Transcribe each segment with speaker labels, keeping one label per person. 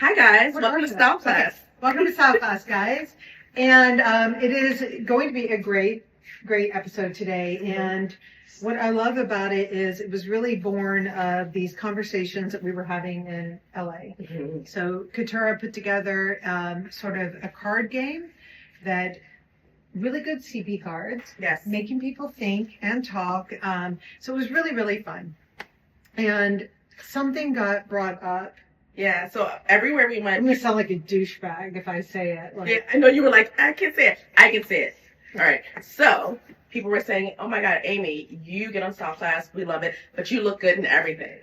Speaker 1: Hi guys, welcome to Style Class.
Speaker 2: Okay. Welcome to Style Class, guys. And it is going to be a great episode today. And what I love about it is it was really born of these conversations that we were having in LA.
Speaker 1: Mm-hmm.
Speaker 2: So Katura put together sort of a card game that really good CB cards.
Speaker 1: Yes.
Speaker 2: Making people think and talk. So it was really, really fun. And something got brought up.
Speaker 1: Yeah, so everywhere we went.
Speaker 2: I'm going to sound like a douchebag if I say it.
Speaker 1: Yeah, I know you were like, I can't say it. I can say it. All right. So people were saying, oh my God, Amy, you get on Style Class. We love it. But you look good in everything.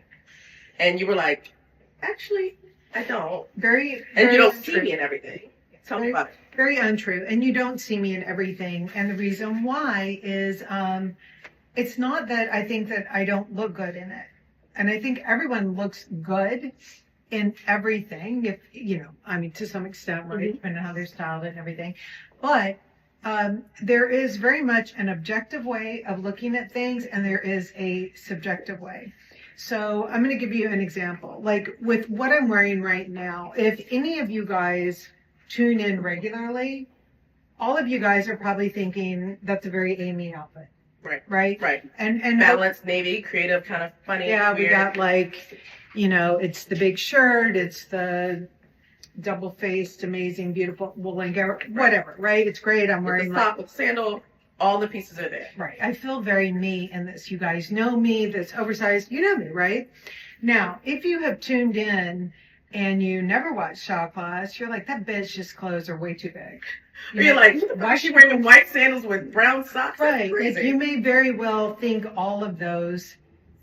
Speaker 1: And you were like, actually, I don't. And you don't see me in everything. Tell me about it.
Speaker 2: Very untrue. And you don't see me in everything. And the reason why is it's not that I think that I don't look good in it. And I think everyone looks good in everything, if to some extent, right?
Speaker 1: Mm-hmm.
Speaker 2: Depending on how they're styled and everything. But there is very much an objective way of looking at things, and there is a subjective way. So I'm going to give you an example. Like with what I'm wearing right now, if any of you guys tune in regularly, all of you guys are probably thinking that's a very Amy outfit. Right. And
Speaker 1: balanced, navy, creative, kind of funny.
Speaker 2: Yeah,
Speaker 1: weird.
Speaker 2: We got like, it's the big shirt, it's the double-faced, amazing, beautiful woolen gown, whatever, right? It's great. I'm wearing
Speaker 1: the top with sandal. All the pieces are there.
Speaker 2: Right. I feel very me in this. You guys know me. That's oversized. You know me, right? Now, if you have tuned in and you never watched Style Class, you're like, that bitch's clothes are way too big.
Speaker 1: You're like, why is she wearing white sandals with brown socks?
Speaker 2: Right. Like, you may very well think all of those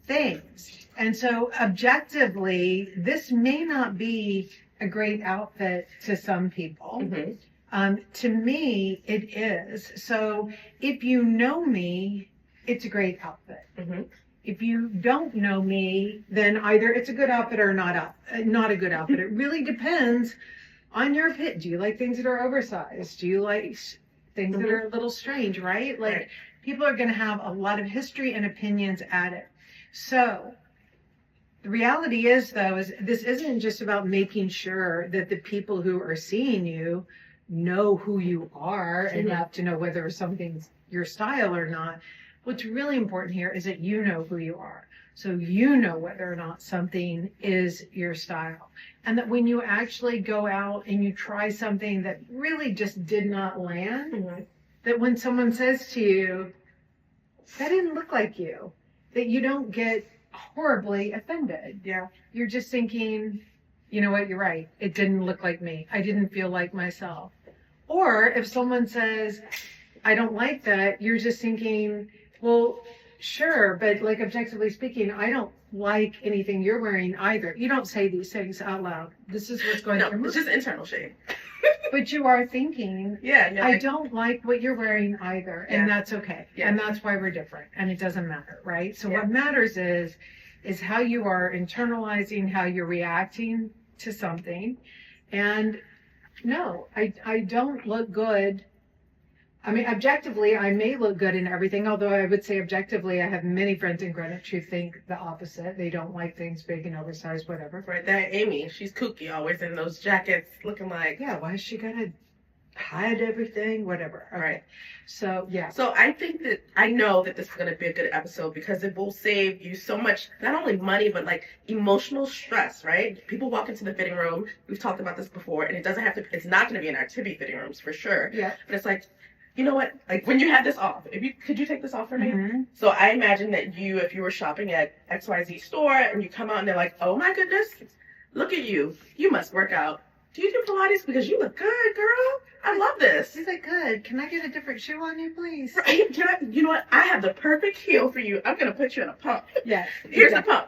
Speaker 2: things. And so objectively, this may not be a great outfit to some people.
Speaker 1: Mm-hmm.
Speaker 2: To me, it is. So if you know me, it's a great outfit.
Speaker 1: Mm-hmm.
Speaker 2: If you don't know me, then either it's a good outfit or not a good outfit. It really depends on your opinion. Do you like things that are oversized? Do you like things that are a little strange, right? Like,
Speaker 1: right.
Speaker 2: People are going to have a lot of history and opinions at it. So the reality is, though, is this isn't just about making sure that the people who are seeing you know who you are enough to know whether something's your style or not. What's really important here is that you know who you are. So you know whether or not something is your style. And that when you actually go out and you try something that really just did not land, that when someone says to you, that didn't look like you, that you don't get horribly offended.
Speaker 1: Yeah.
Speaker 2: You're just thinking, you know what, you're right. It didn't look like me. I didn't feel like myself. Or if someone says, I don't like that, you're just thinking, well, sure, but like objectively speaking, I don't like anything you're wearing either. You don't say these things out loud. This is what's going on.
Speaker 1: It's just internal shade.
Speaker 2: But you are thinking, I don't like what you're wearing either. And that's okay. Yeah. And that's why we're different. And it doesn't matter, right? So what matters is how you are internalizing, how you're reacting to something. And no, I don't look good. I mean, objectively, I may look good in everything, although I would say objectively, I have many friends in Greenwich who think the opposite. They don't like things big and oversized, whatever.
Speaker 1: Right, that Amy, she's kooky, always in those jackets, looking like...
Speaker 2: Yeah, why is she gonna hide everything? Whatever. Okay.
Speaker 1: Right.
Speaker 2: So, yeah.
Speaker 1: So I know that this is going to be a good episode because it will save you so much, not only money, but like emotional stress, right? People walk into the fitting room, we've talked about this before, and it's not going to be in our Tibby fitting rooms for sure.
Speaker 2: Yeah.
Speaker 1: But it's like, you know what? Like when you have this off, could you take this off for me?
Speaker 2: Mm-hmm.
Speaker 1: So I imagine that if you were shopping at XYZ store and you come out and they're like, oh my goodness, look at you. You must work out. Do you do Pilates? Because you look good, girl. I love this.
Speaker 2: Is it good? Can I get a different shoe on you, please?
Speaker 1: Right. You know what? I have the perfect heel for you. I'm going to put you in a pump.
Speaker 2: Yes.
Speaker 1: Here's a pump.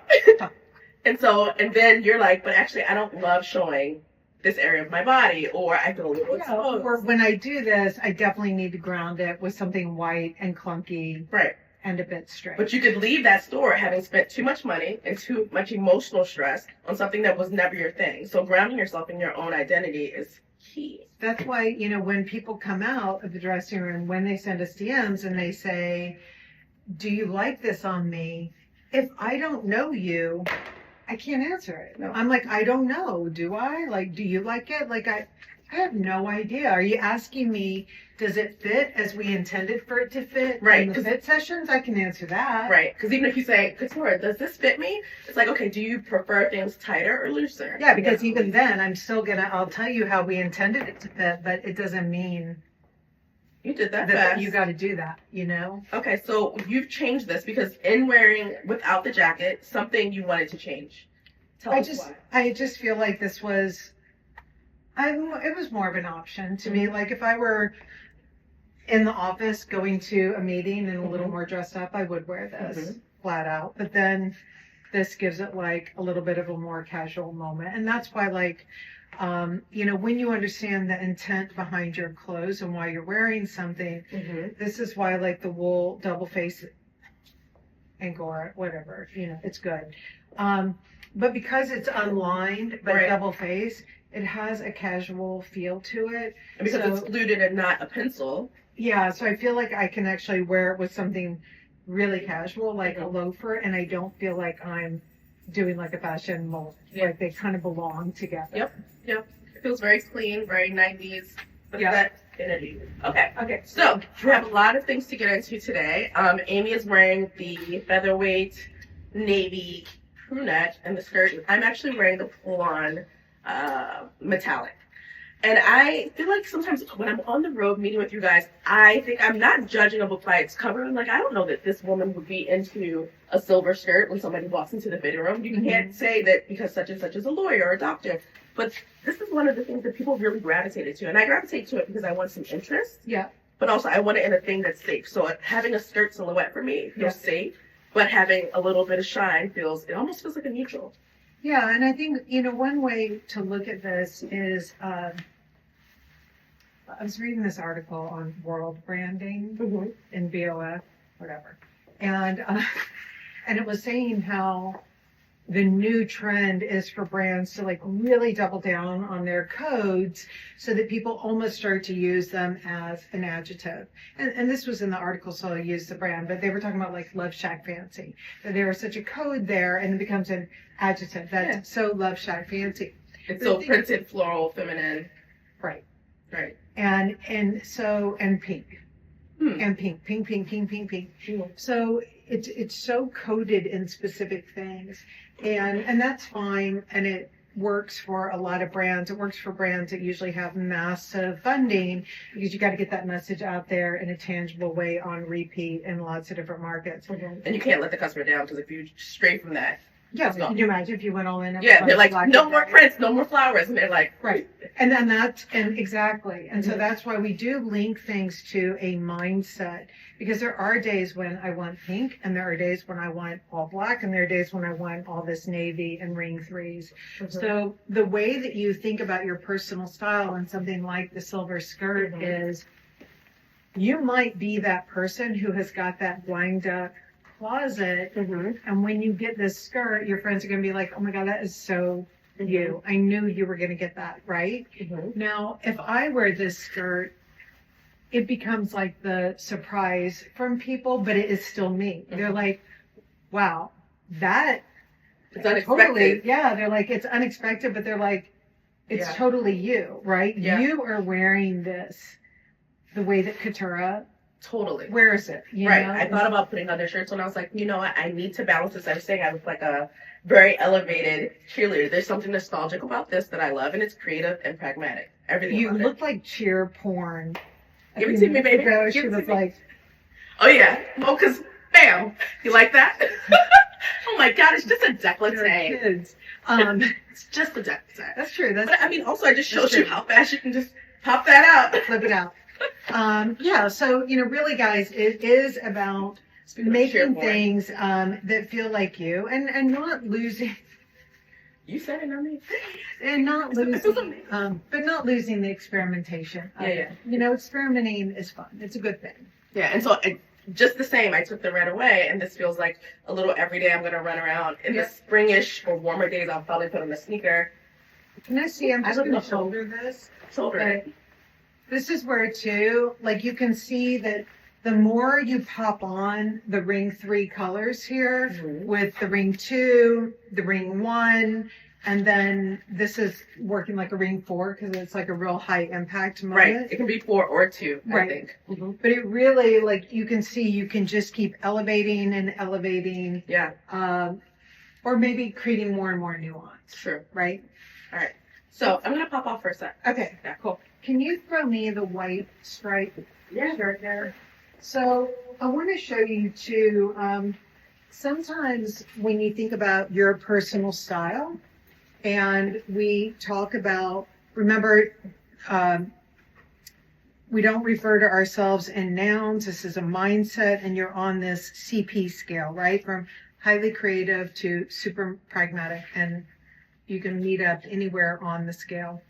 Speaker 1: And then you're like, but actually I don't love showing this area of my body, or I feel a little exposed.
Speaker 2: Or when I do this, I definitely need to ground it with something white and clunky.
Speaker 1: Right.
Speaker 2: And a bit straight.
Speaker 1: But you could leave that store having spent too much money and too much emotional stress on something that was never your thing. So grounding yourself in your own identity is key.
Speaker 2: That's why, when people come out of the dressing room, when they send us DMs and they say, do you like this on me? If I don't know you, I can't answer it.
Speaker 1: No.
Speaker 2: I'm like, I don't know. Do I? Like, do you like it? Like, I have no idea. Are you asking me, does it fit as we intended for it to fit?
Speaker 1: Right,
Speaker 2: In the
Speaker 1: 'cause-
Speaker 2: fit sessions, I can answer that.
Speaker 1: Right. Because even if you say, Couture, does this fit me? It's like, okay, do you prefer things tighter or looser?
Speaker 2: Yeah, because even then, I'll tell you how we intended it to fit, but it doesn't mean
Speaker 1: You did that
Speaker 2: that
Speaker 1: fast.
Speaker 2: you got to do that, you know?
Speaker 1: Okay, so you've changed this because in wearing without the jacket, something you wanted to change. Tell us why.
Speaker 2: I just feel like this was, it was more of an option to me. Like if I were in the office going to a meeting and a little more dressed up, I would wear this flat out. But then this gives it like a little bit of a more casual moment. And that's why like, when you understand the intent behind your clothes and why you're wearing something, this is why like the wool double face Angora, whatever, it's good. But because it's unlined but
Speaker 1: Right.
Speaker 2: double face, it has a casual feel to it.
Speaker 1: And because
Speaker 2: So-
Speaker 1: it's fluted and not a pencil.
Speaker 2: Yeah, so I feel like I can actually wear it with something really casual, like a loafer, and I don't feel like I'm doing like a fashion mold.
Speaker 1: Yeah.
Speaker 2: Like they kind of belong together.
Speaker 1: Yep. It feels very clean, very 90s. But
Speaker 2: Yeah.
Speaker 1: that energy. Okay.
Speaker 2: Okay,
Speaker 1: So we have a lot of things to get into today. Amy is wearing the featherweight navy crew neck and the skirt. I'm actually wearing the full-on metallic. And I feel like sometimes when I'm on the road meeting with you guys, I think I'm not judging a book by its cover. I'm like, I don't know that this woman would be into a silver skirt when somebody walks into the fitting room. You can't say that because such and such is a lawyer or a doctor. But this is one of the things that people really gravitated to. And I gravitate to it because I want some interest.
Speaker 2: Yeah.
Speaker 1: But also I want it in a thing that's safe. So having a skirt silhouette for me feels safe. But having a little bit of shine it almost feels like a neutral.
Speaker 2: Yeah, and I think, one way to look at this is, I was reading this article on world branding in BOF, whatever. And it was saying how the new trend is for brands to like really double down on their codes so that people almost start to use them as an adjective. And this was in the article, so I used the brand, but they were talking about like Love Shack Fancy. That there is such a code there and it becomes an adjective. That's so Love Shack Fancy.
Speaker 1: It's so printed, floral, feminine.
Speaker 2: Right.
Speaker 1: Right.
Speaker 2: And pink. And pink. So it's so coded in specific things. And that's fine, and it works for a lot of brands. It works for brands that usually have massive funding because you got to get that message out there in a tangible way on repeat in lots of different markets.
Speaker 1: And you can't let the customer down because if you stray from that,
Speaker 2: Yeah,
Speaker 1: it's gone.
Speaker 2: can you imagine if you went all in?
Speaker 1: Yeah, they're like, no more prints, no more flowers, and they're like,
Speaker 2: right. And then exactly. And so that's why we do link things to a mindset, because there are days when I want pink and there are days when I want all black and there are days when I want all this navy and ring threes. So the way that you think about your personal style and something like the silver skirt is you might be that person who has got that blind duck closet. And when you get this skirt, your friends are going to be like, oh my God, that is so you. I knew you were going to get that, right? Now, if I wear this skirt, it becomes like the surprise from people, but it is still me. They're like, wow, that
Speaker 1: it's unexpected.
Speaker 2: totally, yeah, they're like, it's unexpected, but they're like, it's totally you, right?
Speaker 1: Yeah.
Speaker 2: You are wearing this the way that Katura
Speaker 1: Totally.
Speaker 2: wears it. You
Speaker 1: Right.
Speaker 2: know?
Speaker 1: I thought about putting other shirts on. I was like, you know what? I need to balance this. I was saying I look like a very elevated cheerleader. There's something nostalgic about this that I love, and it's creative and pragmatic. Everything
Speaker 2: You
Speaker 1: about
Speaker 2: look like cheer porn.
Speaker 1: Give it to me, baby.
Speaker 2: Ago,
Speaker 1: Give
Speaker 2: she
Speaker 1: it to
Speaker 2: was
Speaker 1: me.
Speaker 2: like,
Speaker 1: Oh, yeah. Well, because, bam. You like that? Oh, my God. It's just a décolleté.
Speaker 2: kids.
Speaker 1: It's just a décolleté.
Speaker 2: That's true. That's
Speaker 1: But, I mean, also, I just showed
Speaker 2: That's
Speaker 1: you
Speaker 2: true.
Speaker 1: how fast you can just pop that out.
Speaker 2: flip it out. Yeah. So, really, guys, it is about
Speaker 1: Speaking of
Speaker 2: making
Speaker 1: cheer porn.
Speaker 2: things that feel like you and not losing
Speaker 1: You said it, not me.
Speaker 2: and not
Speaker 1: It feels
Speaker 2: losing
Speaker 1: amazing.
Speaker 2: but not losing the experimentation of
Speaker 1: Yeah,
Speaker 2: it. Experimenting is fun. It's a good thing.
Speaker 1: Yeah, and so just the same, I took the red away, and this feels like a little everyday I'm going to run around. In the springish or warmer days, I'll probably put on a sneaker.
Speaker 2: Can I see? I'm
Speaker 1: I
Speaker 2: just
Speaker 1: would
Speaker 2: going
Speaker 1: love
Speaker 2: to
Speaker 1: to.
Speaker 2: shoulder this.
Speaker 1: Shoulder
Speaker 2: But
Speaker 1: it.
Speaker 2: this is where too, like you can see that the more you pop on the ring 3 colors here with the ring 2, the ring 1, and then this is working like a ring 4 because it's like a real high impact moment.
Speaker 1: Right. It can be 4 or 2,
Speaker 2: Right.
Speaker 1: I think. Mm-hmm.
Speaker 2: But it really, like, you can see you can just keep elevating and elevating.
Speaker 1: Yeah.
Speaker 2: Or maybe creating more and more nuance.
Speaker 1: Sure.
Speaker 2: Right?
Speaker 1: All right. So I'm going to pop off for a sec.
Speaker 2: Okay.
Speaker 1: Yeah, cool.
Speaker 2: Can you throw me the white stripe shirt there? So I want to show you too, sometimes when you think about your personal style and we talk about, remember, we don't refer to ourselves in nouns. This is a mindset, and you're on this CP scale, right? From highly creative to super pragmatic, and you can meet up anywhere on the scale.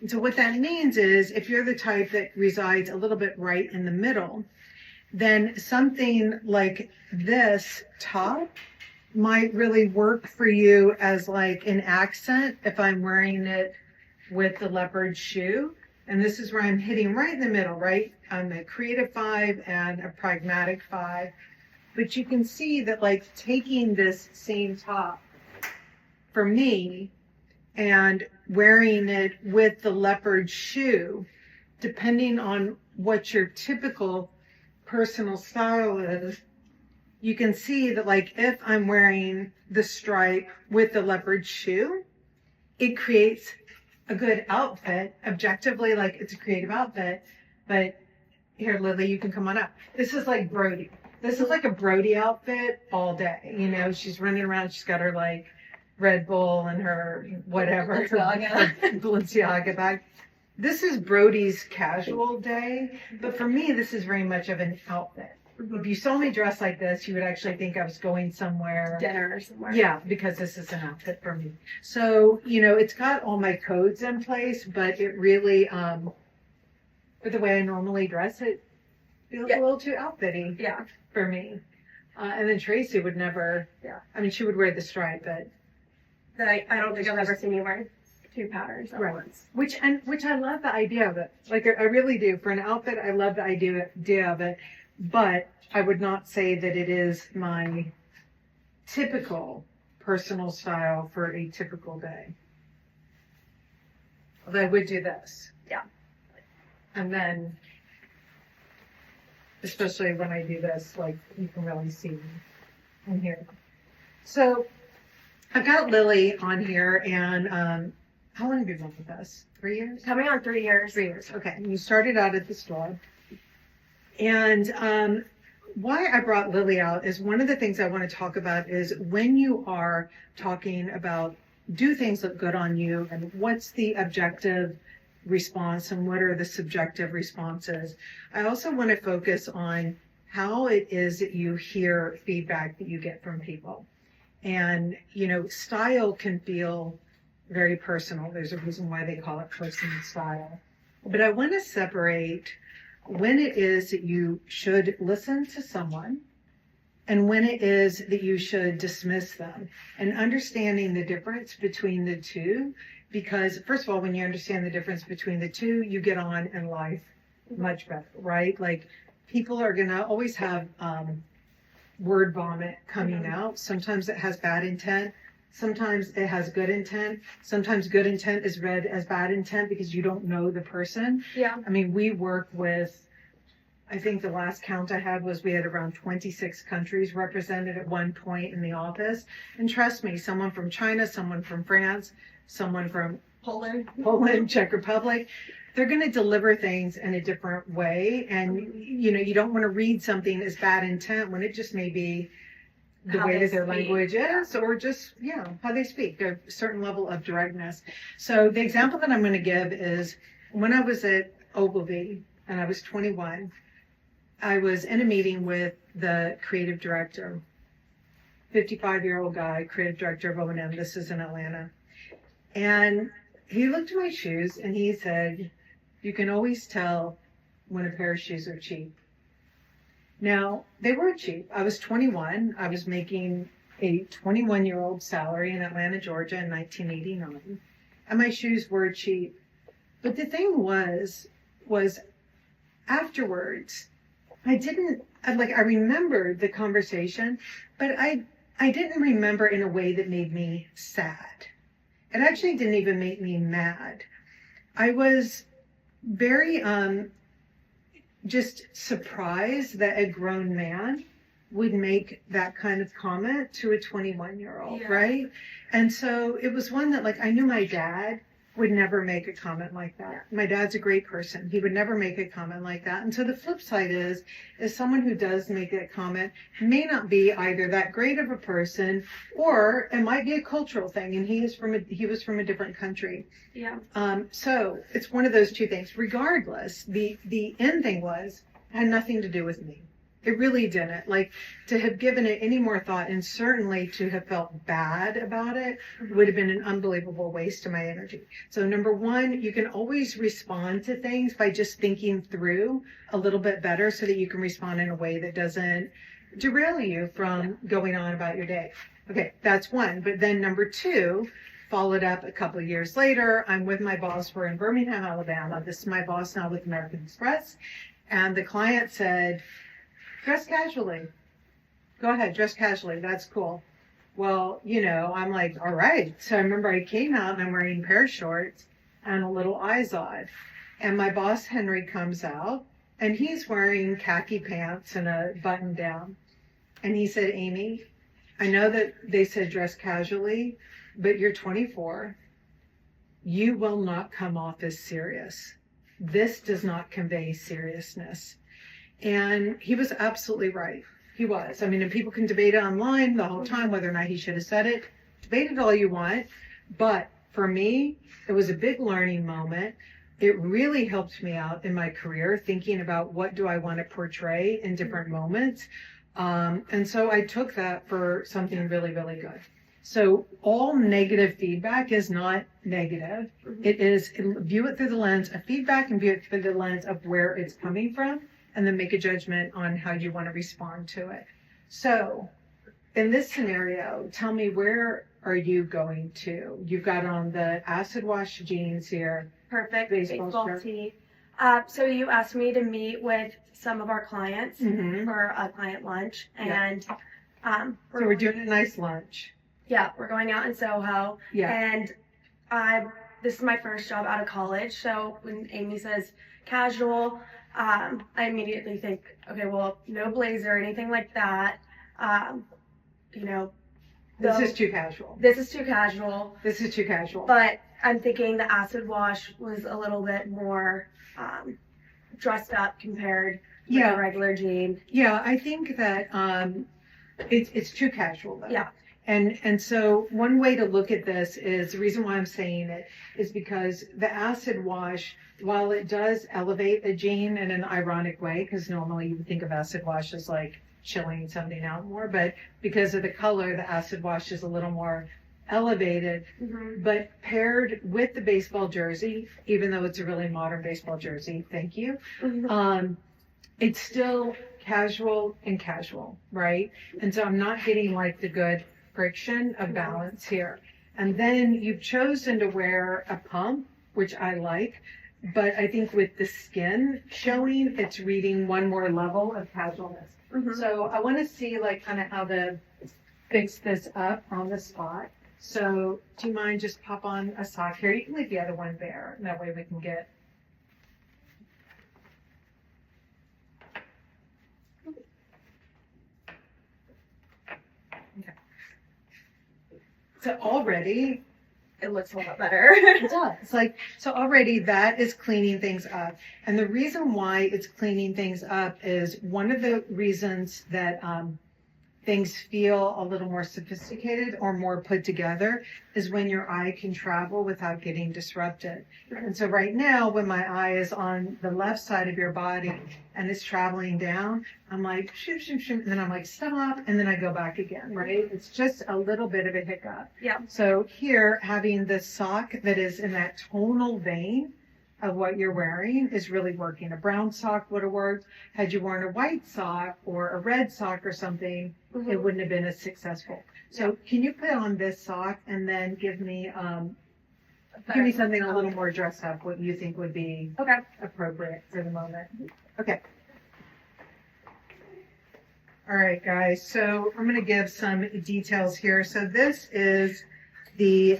Speaker 2: And so what that means is if you're the type that resides a little bit right in the middle, then something like this top might really work for you as like an accent if I'm wearing it with the leopard shoe. And this is where I'm hitting right in the middle, right? I'm a creative 5 and a pragmatic 5. But you can see that like taking this same top for me and wearing it with the leopard shoe, depending on what your typical personal style is, you can see that like if I'm wearing the stripe with the leopard shoe, it creates a good outfit. Objectively, like it's a creative outfit. But here, Lily, you can come on up. This is like Brody. This is like a Brody outfit all day. You know, she's running around. She's got her like Red Bull and her whatever, her Balenciaga bag. This is Brody's casual day, but for me, this is very much of an outfit. If you saw me dressed like this, you would actually think I was going somewhere.
Speaker 3: Dinner or somewhere.
Speaker 2: Yeah, because this is an outfit for me. So, you know, it's got all my codes in place, but it really, for the way I normally dress, it feels a little too outfitty for me. And then Tracy would never, I mean, she would wear the stripe, but.
Speaker 3: I don't think I've ever seen you wear 2 patterns at
Speaker 2: Right.
Speaker 3: once.
Speaker 2: Which I love the idea of it. Like I really do. For an outfit, I love the idea of it. But I would not say that it is my typical personal style for a typical day. Although I would do this.
Speaker 3: Yeah.
Speaker 2: And then, especially when I do this, like you can really see me in here. So I've got Lily on here, and how long have you been with us? 3 years?
Speaker 3: Coming on 3 years.
Speaker 2: 3 years. Okay. And you started out at the store. And why I brought Lily out is one of the things I want to talk about is when you are talking about do things look good on you and what's the objective response and what are the subjective responses. I also want to focus on how it is that you hear feedback that you get from people. And, you know, style can feel very personal. There's a reason why they call it personal style. But I want to separate when it is that you should listen to someone and when it is that you should dismiss them, and understanding the difference between the two. Because first of all, when you understand the difference between the two, you get on in life much better, right? Like people are going to always have word vomit coming out. Sometimes it has bad intent. Sometimes it has good intent. Sometimes good intent is read as bad intent because you don't know the person.
Speaker 3: Yeah.
Speaker 2: I mean, we work with, I think the last count I had was we had around 26 countries represented at one point in the office. And trust me, someone from China, someone from France, someone from
Speaker 3: Poland,
Speaker 2: Czech Republic, they're going to deliver things in a different way. And, you know, you don't want to read something as bad intent when it just may be the
Speaker 3: How
Speaker 2: way
Speaker 3: they
Speaker 2: that their
Speaker 3: speak.
Speaker 2: language is, or just, how they speak, a certain level of directness. So the example that I'm going to give is when I was at Ogilvy and I was 21, I was in a meeting with the creative director, 55-year-old guy, creative director of O&M. This is in Atlanta. And he looked at my shoes and he said, "You can always tell when a pair of shoes are cheap." Now, they were cheap. I was 21. I was making a 21-year-old salary in Atlanta, Georgia in 1989. And my shoes were cheap. But the thing was afterwards, I remembered the conversation, but I didn't remember in a way that made me sad. It actually didn't even make me mad. I was very just surprised that a grown man would make that kind of comment to a 21-year-old,
Speaker 3: Yeah.
Speaker 2: right? And so it was one that, like, I knew my dad would never make a comment like that. My dad's a great person. He would never make a comment like that. And so the flip side is someone who does make that comment may not be either that great of a person, or it might be a cultural thing. And he was from a different country.
Speaker 3: Yeah.
Speaker 2: So it's one of those two things. Regardless, the end thing had nothing to do with me. It really didn't. Like, to have given it any more thought, and certainly to have felt bad about it, would have been an unbelievable waste of my energy. So number one, you can always respond to things by just thinking through a little bit better so that you can respond in a way that doesn't derail you from going on about your day. Okay, that's one. But then number two, followed up a couple of years later, I'm with my boss. We're in Birmingham, Alabama. This is my boss now with American Express. And the client said, dress casually. Go ahead, dress casually. That's cool. Well, I'm like, all right. So I remember I came out and I'm wearing a pair of shorts and a little Izod. And my boss, Henry, comes out and he's wearing khaki pants and a button down. And he said, Amy, I know that they said dress casually, but you're 24. You will not come off as serious. This does not convey seriousness. And he was absolutely right. He was. I mean, and people can debate it online the whole time whether or not he should have said it. Debate it all you want. But for me, it was a big learning moment. It really helped me out in my career, thinking about what do I want to portray in different moments. And so I took that for something really, really good. So all negative feedback is not negative. It is, view it through the lens of feedback and view it through the lens of where it's coming from, and then make a judgment on how you want to respond to it. So in this scenario, tell me, where are you going to? You've got on the acid wash jeans here.
Speaker 3: Perfect.
Speaker 2: Baseball shirt.
Speaker 3: tee. So you asked me to meet with some of our clients
Speaker 2: Mhm.
Speaker 3: for a client lunch,
Speaker 2: Yeah.
Speaker 3: and
Speaker 2: So we're doing a nice lunch.
Speaker 3: yeah, we're going out in Soho.
Speaker 2: Yeah.
Speaker 3: And this is my first job out of college, so when Amy says casual, I immediately think, okay, well, no blazer or anything like that.
Speaker 2: This is too casual.
Speaker 3: This is too casual,
Speaker 2: This is too casual.
Speaker 3: but I'm thinking the acid wash was a little bit more dressed up compared with
Speaker 2: Yeah.
Speaker 3: a regular jean.
Speaker 2: Yeah, I think that it's too casual though.
Speaker 3: Yeah.
Speaker 2: And so one way to look at this is, the reason why I'm saying it is because the acid wash, while it does elevate a jean in an ironic way, because normally you would think of acid wash as like chilling something out more, but because of the color, the acid wash is a little more elevated.
Speaker 3: Mm-hmm.
Speaker 2: But paired with the baseball jersey, even though it's a really modern baseball jersey, thank you, it's still casual and casual, right? And so I'm not getting like the good friction of balance here. And then you've chosen to wear a pump, which I like, but I think with the skin showing, it's reading one more level of casualness.
Speaker 3: Mhm.
Speaker 2: So I want to see like kind of how to fix this up on the spot. So do you mind just pop on a sock here? You can leave the other one there. And that way we can get. Okay. So already
Speaker 3: It looks a lot better.
Speaker 2: it does. Like, so already that is cleaning things up. And the reason why it's cleaning things up is one of the reasons that things feel a little more sophisticated or more put together is when your eye can travel without getting disrupted. And so right now, when my eye is on the left side of your body and it's traveling down, I'm like, shoot, shoot, shoot. And then I'm like, stop. And then I go back again, right? It's just a little bit of a hiccup.
Speaker 3: Yeah.
Speaker 2: So here, having the sock that is in that tonal vein of what you're wearing is really working. A brown sock would have worked. Had you worn a white sock or a red sock or something,
Speaker 3: Mhm.
Speaker 2: it wouldn't have been as successful. So can you put on this sock and then give me something a little more dressed up, what you think would be
Speaker 3: Okay.
Speaker 2: appropriate for the moment? Okay. All right, guys. So I'm going to give some details here. So this is the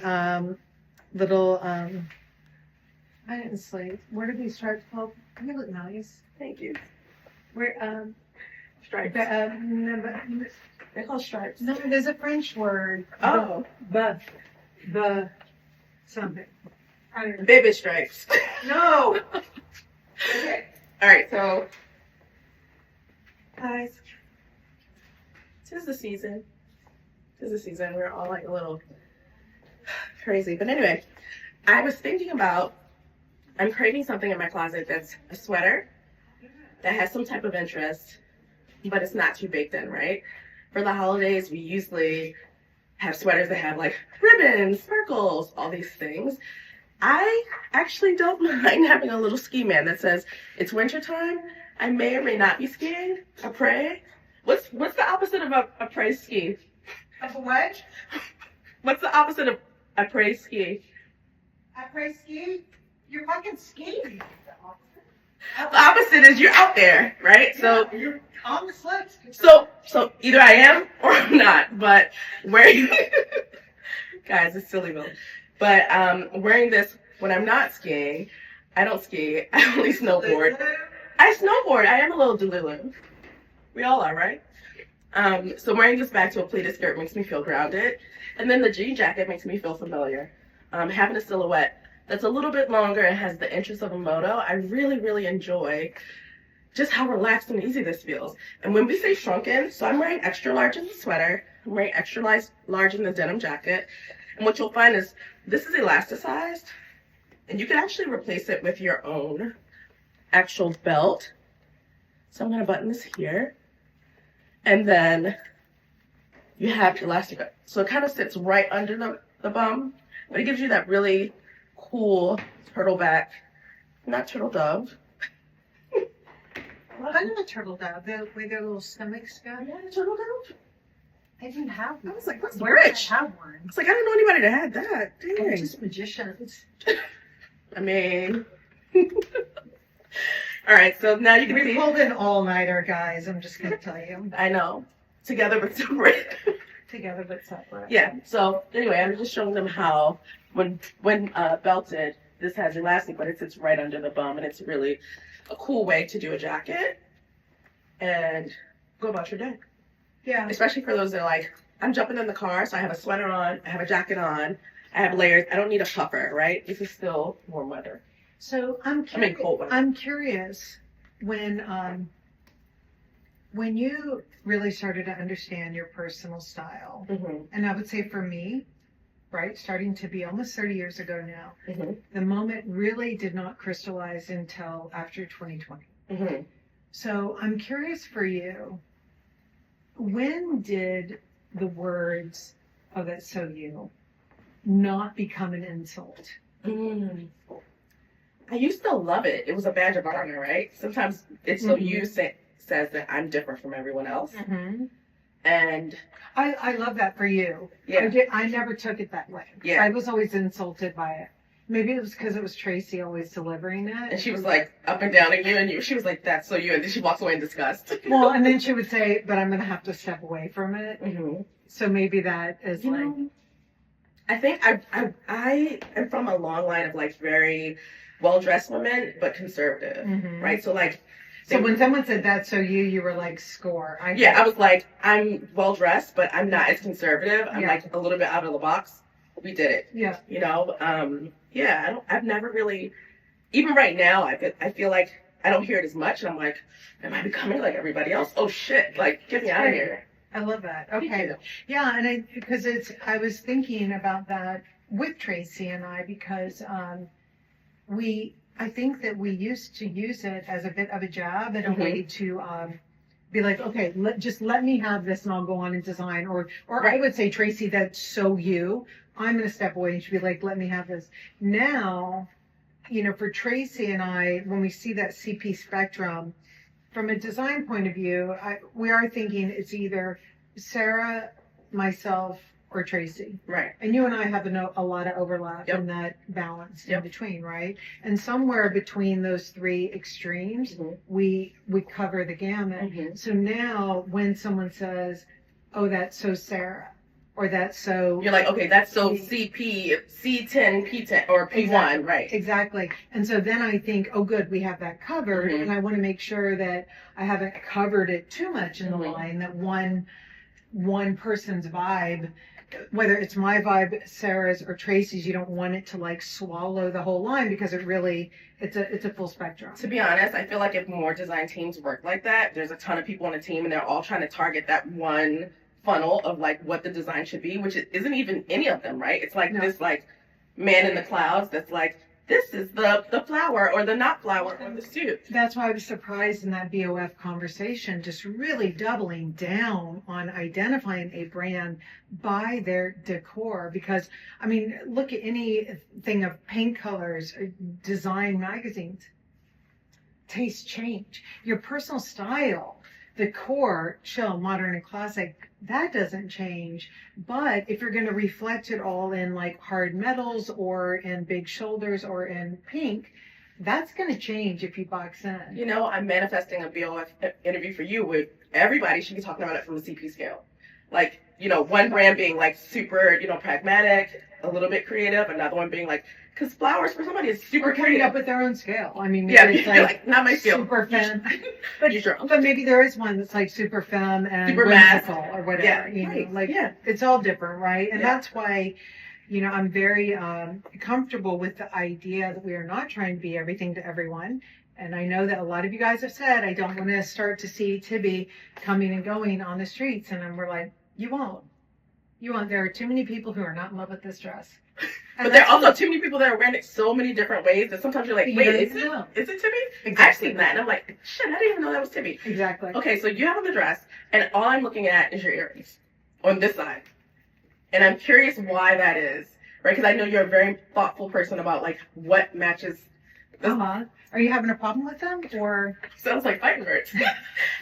Speaker 2: little, I didn't sleep. Where do these stripes go? They look nice.
Speaker 1: Thank you.
Speaker 2: Where,
Speaker 1: Stripes.
Speaker 2: no,
Speaker 1: They're called stripes.
Speaker 2: no, there's a French word.
Speaker 1: Oh,
Speaker 2: The something. I don't know.
Speaker 1: baby stripes.
Speaker 2: No.
Speaker 1: Okay. All right. So, guys, tis the season. Tis the season. We're all like a little crazy. But anyway, I was thinking about, I'm craving something in my closet that's a sweater that has some type of interest, but it's not too baked in, right? For the holidays, we usually have sweaters that have like ribbons, sparkles, all these things. I actually don't mind having a little ski man that says it's wintertime. I may or may not be skiing. Après. What's the opposite of a après ski?
Speaker 2: Of what?
Speaker 1: What's the opposite of après ski?
Speaker 2: Après ski? You're fucking skiing.
Speaker 1: The opposite is you're out there, right? So
Speaker 2: you're on the slopes.
Speaker 1: So either I am or I'm not. But wearing guys, it's silly though. But wearing this when I'm not skiing, I don't ski. I only snowboard. I snowboard. I am a little delulu. We all are, right? So wearing this back to a pleated skirt makes me feel grounded, and then the jean jacket makes me feel familiar. Having a silhouette that's a little bit longer and has the interest of a moto, I really, really enjoy just how relaxed and easy this feels. And when we say shrunken, so I'm wearing extra large in the sweater, I'm wearing extra large in the denim jacket, and what you'll find is this is elasticized, and you can actually replace it with your own actual belt. So I'm going to button this here, and then you have elastic. So it kind of sits right under the bum, but it gives you that really cool turtleback, not turtle dove.
Speaker 2: Kind of a turtle dove, the way their little stomachs go.
Speaker 1: Yeah, turtle dove.
Speaker 2: I didn't have
Speaker 1: I
Speaker 2: one.
Speaker 1: was like, that's
Speaker 2: Where
Speaker 1: rich.
Speaker 2: did I have one?
Speaker 1: It's like, I don't know anybody that had that.
Speaker 2: They're
Speaker 1: Dang.
Speaker 2: just magicians.
Speaker 1: I mean, all right. So now you can
Speaker 2: We
Speaker 1: see.
Speaker 2: pulled an all-nighter, guys. I'm just gonna tell you.
Speaker 1: I know, together but separate.
Speaker 2: Together but separate.
Speaker 1: Yeah. So anyway, I'm just showing them how when belted, this has elastic, but it sits right under the bum, and it's really a cool way to do a jacket and go about your day.
Speaker 2: Yeah.
Speaker 1: Especially for those that are like, I'm jumping in the car, so I have a sweater on, I have a jacket on, I have layers. I don't need a puffer, right? This is still warm weather.
Speaker 2: So I'm
Speaker 1: I mean, cold weather.
Speaker 2: I'm curious when you really started to understand your personal style,
Speaker 1: Mm-hmm.
Speaker 2: and I would say for me, right, starting to be almost 30 years ago now,
Speaker 1: Mm-hmm.
Speaker 2: the moment really did not crystallize until after 2020.
Speaker 1: Mm-hmm.
Speaker 2: So I'm curious for you, when did the words, "oh, that's so you," not become an insult?
Speaker 1: Mm. I used to love it. It was a badge of honor, right? Sometimes it's so you says that I'm different from everyone else.
Speaker 2: Mm-hmm.
Speaker 1: And
Speaker 2: I love that for you.
Speaker 1: yeah,
Speaker 2: I never took it that way.
Speaker 1: Yeah.
Speaker 2: I was always insulted by it. Maybe it was because it was Tracy always delivering it.
Speaker 1: and she was like up and down at you, and she was like, "That's so you," and then she walks away in disgust.
Speaker 2: Well, and then she would say, "but I'm going to have to step away from it."
Speaker 1: Mm-hmm.
Speaker 2: So maybe that is
Speaker 1: You
Speaker 2: like,
Speaker 1: know, I think I am from a long line of like very well dressed women, but conservative,
Speaker 2: Mhm.
Speaker 1: right? So like,
Speaker 2: So when someone said "that's so you" were like, "score."
Speaker 1: I was like, I'm well dressed, but I'm not as conservative. I'm
Speaker 2: Yeah.
Speaker 1: like a little bit out of the box. We did it,
Speaker 2: Yeah.
Speaker 1: you know. I've never really, even right now, I feel like I don't hear it as much, and I'm like, am I becoming like everybody else? Oh shit! Like, get me out of here.
Speaker 2: I love that.
Speaker 1: Thank
Speaker 2: Okay.
Speaker 1: you.
Speaker 2: Yeah, and I was thinking about that with Tracy and I because I think that we used to use it as a bit of a jab and a
Speaker 1: Mhm.
Speaker 2: way to be like, okay, just let me have this and I'll go on and design. Or I
Speaker 1: Right.
Speaker 2: would say, Tracy, that's so you. I'm going to step away and she'd be like, let me have this. Now, for Tracy and I, when we see that CP spectrum, from a design point of view, we are thinking it's either Sarah, myself, or Tracy.
Speaker 1: Right.
Speaker 2: And you and I have a lot of overlap
Speaker 1: Yep.
Speaker 2: in that balance in
Speaker 1: Yep.
Speaker 2: between, right? And somewhere between those three extremes,
Speaker 1: Mhm.
Speaker 2: we cover the gamut.
Speaker 1: Mhm.
Speaker 2: So now when someone says, "Oh, that's so Sarah," or "That's so,"
Speaker 1: You're like, okay, that's so CP, C10, P10, or P1,
Speaker 2: Exactly.
Speaker 1: right?
Speaker 2: Exactly. And so then I think, oh, good, we have that covered.
Speaker 1: Mhm.
Speaker 2: And I want to make sure that I haven't covered it too much in the
Speaker 1: Mhm.
Speaker 2: line, that one person's vibe, whether it's my vibe, Sarah's, or Tracy's, you don't want it to like swallow the whole line because it's a full spectrum.
Speaker 1: To be honest, I feel like if more design teams work like that, there's a ton of people on a team and they're all trying to target that one funnel of like what the design should be, which isn't even any of them, right? It's like
Speaker 2: No.
Speaker 1: this like man in the clouds that's like, this is the flower or the not flower or the suit.
Speaker 2: That's why I was surprised in that BOF conversation, just really doubling down on identifying a brand by their decor. Because, I mean, look at anything of paint colors, design magazines. Tastes change. Your personal style, the core, chill, modern, and classic, that doesn't change. But if you're going to reflect it all in like hard metals or in big shoulders or in pink, that's going to change if you box in.
Speaker 1: You know, I'm manifesting a BOF interview for you where everybody should be talking about it from a CP scale. Like, you know, one brand being like super, you know, pragmatic, a little bit creative, another one being like, because flowers for somebody is super
Speaker 2: Or coming
Speaker 1: creative.
Speaker 2: up with their own scale. I mean, maybe
Speaker 1: Yeah,
Speaker 2: it's
Speaker 1: you're like, not my scale.
Speaker 2: super femme. But,
Speaker 1: You're drunk.
Speaker 2: but maybe there is one that's like super femme and
Speaker 1: Super mass.
Speaker 2: whimsical or whatever.
Speaker 1: Yeah,
Speaker 2: you know,
Speaker 1: right.
Speaker 2: like
Speaker 1: Yeah.
Speaker 2: it's all different, right? And
Speaker 1: Yeah.
Speaker 2: that's why, you know, I'm very comfortable with the idea that we are not trying to be everything to everyone. And I know that a lot of you guys have said, I don't want to start to see Tibby coming and going on the streets. And we're like, you won't. You won't. There are too many people who are not in love with this dress.
Speaker 1: But there are also too many people that are wearing it so many different ways that sometimes you're like,
Speaker 2: You
Speaker 1: wait,
Speaker 2: don't
Speaker 1: is
Speaker 2: even know.
Speaker 1: it Tibby? I've
Speaker 2: Exactly.
Speaker 1: seen that. And I'm like, shit, I didn't even know that was Tibby.
Speaker 2: Exactly.
Speaker 1: Okay, so you have on the dress, and all I'm looking at is your earrings on this side. And I'm curious why that is, right? Because I know you're a very thoughtful person about, like, what matches. This
Speaker 2: Are you having a problem with them or?
Speaker 1: sounds like fighting words.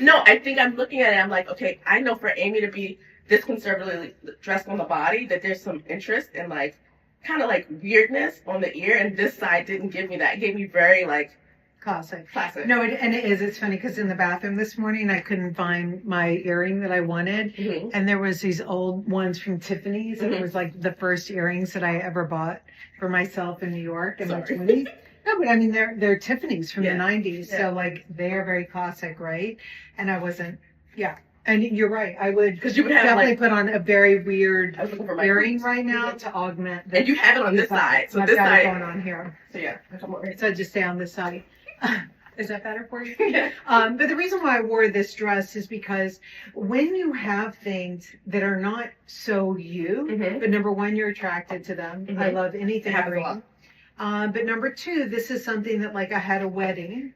Speaker 1: No, I think I'm looking at it, I'm like, okay, I know for Amy to be this conservatively dressed on the body, that there's some interest in, like, kind of like weirdness on the ear, and this side didn't give me that. It gave me very, like,
Speaker 2: Classic.
Speaker 1: classic.
Speaker 2: No, and it is. It's funny because in the bathroom this morning, I couldn't find my earring that I wanted.
Speaker 1: Mhm.
Speaker 2: And there was these old ones from Tiffany's. And it
Speaker 1: Mhm.
Speaker 2: was like the first earrings that I ever bought for myself in New York in my
Speaker 1: Sorry.
Speaker 2: 20s. No, but I mean, they're Tiffany's from
Speaker 1: Yeah.
Speaker 2: the 90s.
Speaker 1: Yeah.
Speaker 2: So like they are very classic, right? And I wasn't, yeah. And you're right. I would
Speaker 1: 'Cause you would have,
Speaker 2: definitely
Speaker 1: like-
Speaker 2: put on a very weird
Speaker 1: I was looking for my
Speaker 2: earring
Speaker 1: boots.
Speaker 2: right now to augment the
Speaker 1: And you have it on this side. So
Speaker 2: I've
Speaker 1: this
Speaker 2: got
Speaker 1: side.
Speaker 2: it going on here.
Speaker 1: So yeah, come over here.
Speaker 2: So just stay on this side. Is that better for you?
Speaker 1: Yeah.
Speaker 2: But the reason why I wore this dress is because when you have things that are not so you,
Speaker 1: Mhm.
Speaker 2: but number one, you're attracted to them.
Speaker 1: Mhm.
Speaker 2: I love anything
Speaker 1: It happens a
Speaker 2: green.
Speaker 1: lot.
Speaker 2: But number two, this is something that like I had a wedding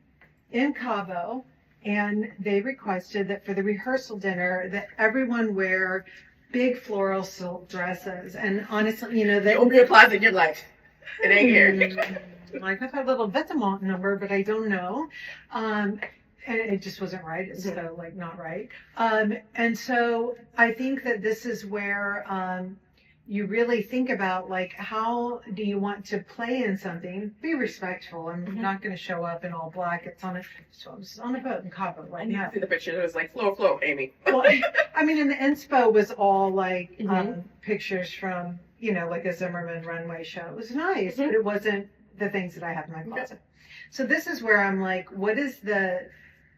Speaker 2: in Cabo, and they requested that for the rehearsal dinner that everyone wear big floral silk dresses. And honestly, you know,
Speaker 1: You
Speaker 2: that
Speaker 1: open your closet and you're like, it ain't here.
Speaker 2: like I've had a little Vetements number, but I don't know. And it just wasn't right. It's so like not right. And so I think that this is where you really think about like how do you want to play in something? Be respectful. I'm
Speaker 1: Mhm.
Speaker 2: not going to show up in all black. It's on a boat in Cabo
Speaker 1: I
Speaker 2: right
Speaker 1: need
Speaker 2: now.
Speaker 1: to see the picture. It was like, flow, Amy.
Speaker 2: Well, I mean, and the inspo was all like
Speaker 1: Mhm.
Speaker 2: pictures from, you know, like a Zimmerman runway show. It was nice,
Speaker 1: Mhm.
Speaker 2: but it wasn't the things that I have in my closet. So this is where I'm like, what is the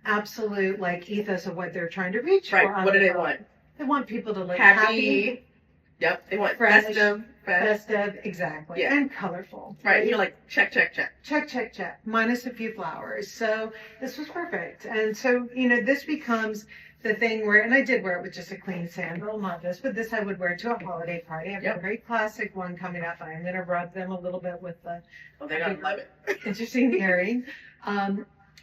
Speaker 2: absolute like ethos of what they're trying to reach for?
Speaker 1: Right.
Speaker 2: on
Speaker 1: What do
Speaker 2: the
Speaker 1: they
Speaker 2: boat?
Speaker 1: want?
Speaker 2: They want people to look
Speaker 1: Happy. Yep. They want
Speaker 2: Fresh.
Speaker 1: festive.
Speaker 2: festive, exactly,
Speaker 1: Yeah.
Speaker 2: and colorful.
Speaker 1: Right. And you're like, check.
Speaker 2: Check, minus a few flowers. So this was perfect. And so, you know, this becomes the thing where, and I did wear it with just a clean sandal, not this, but this I would wear to a holiday party. I've got
Speaker 1: Yep.
Speaker 2: a very classic one coming up. I'm going to rub them a little bit with the
Speaker 1: Oh, they're gonna love it.
Speaker 2: interesting earring.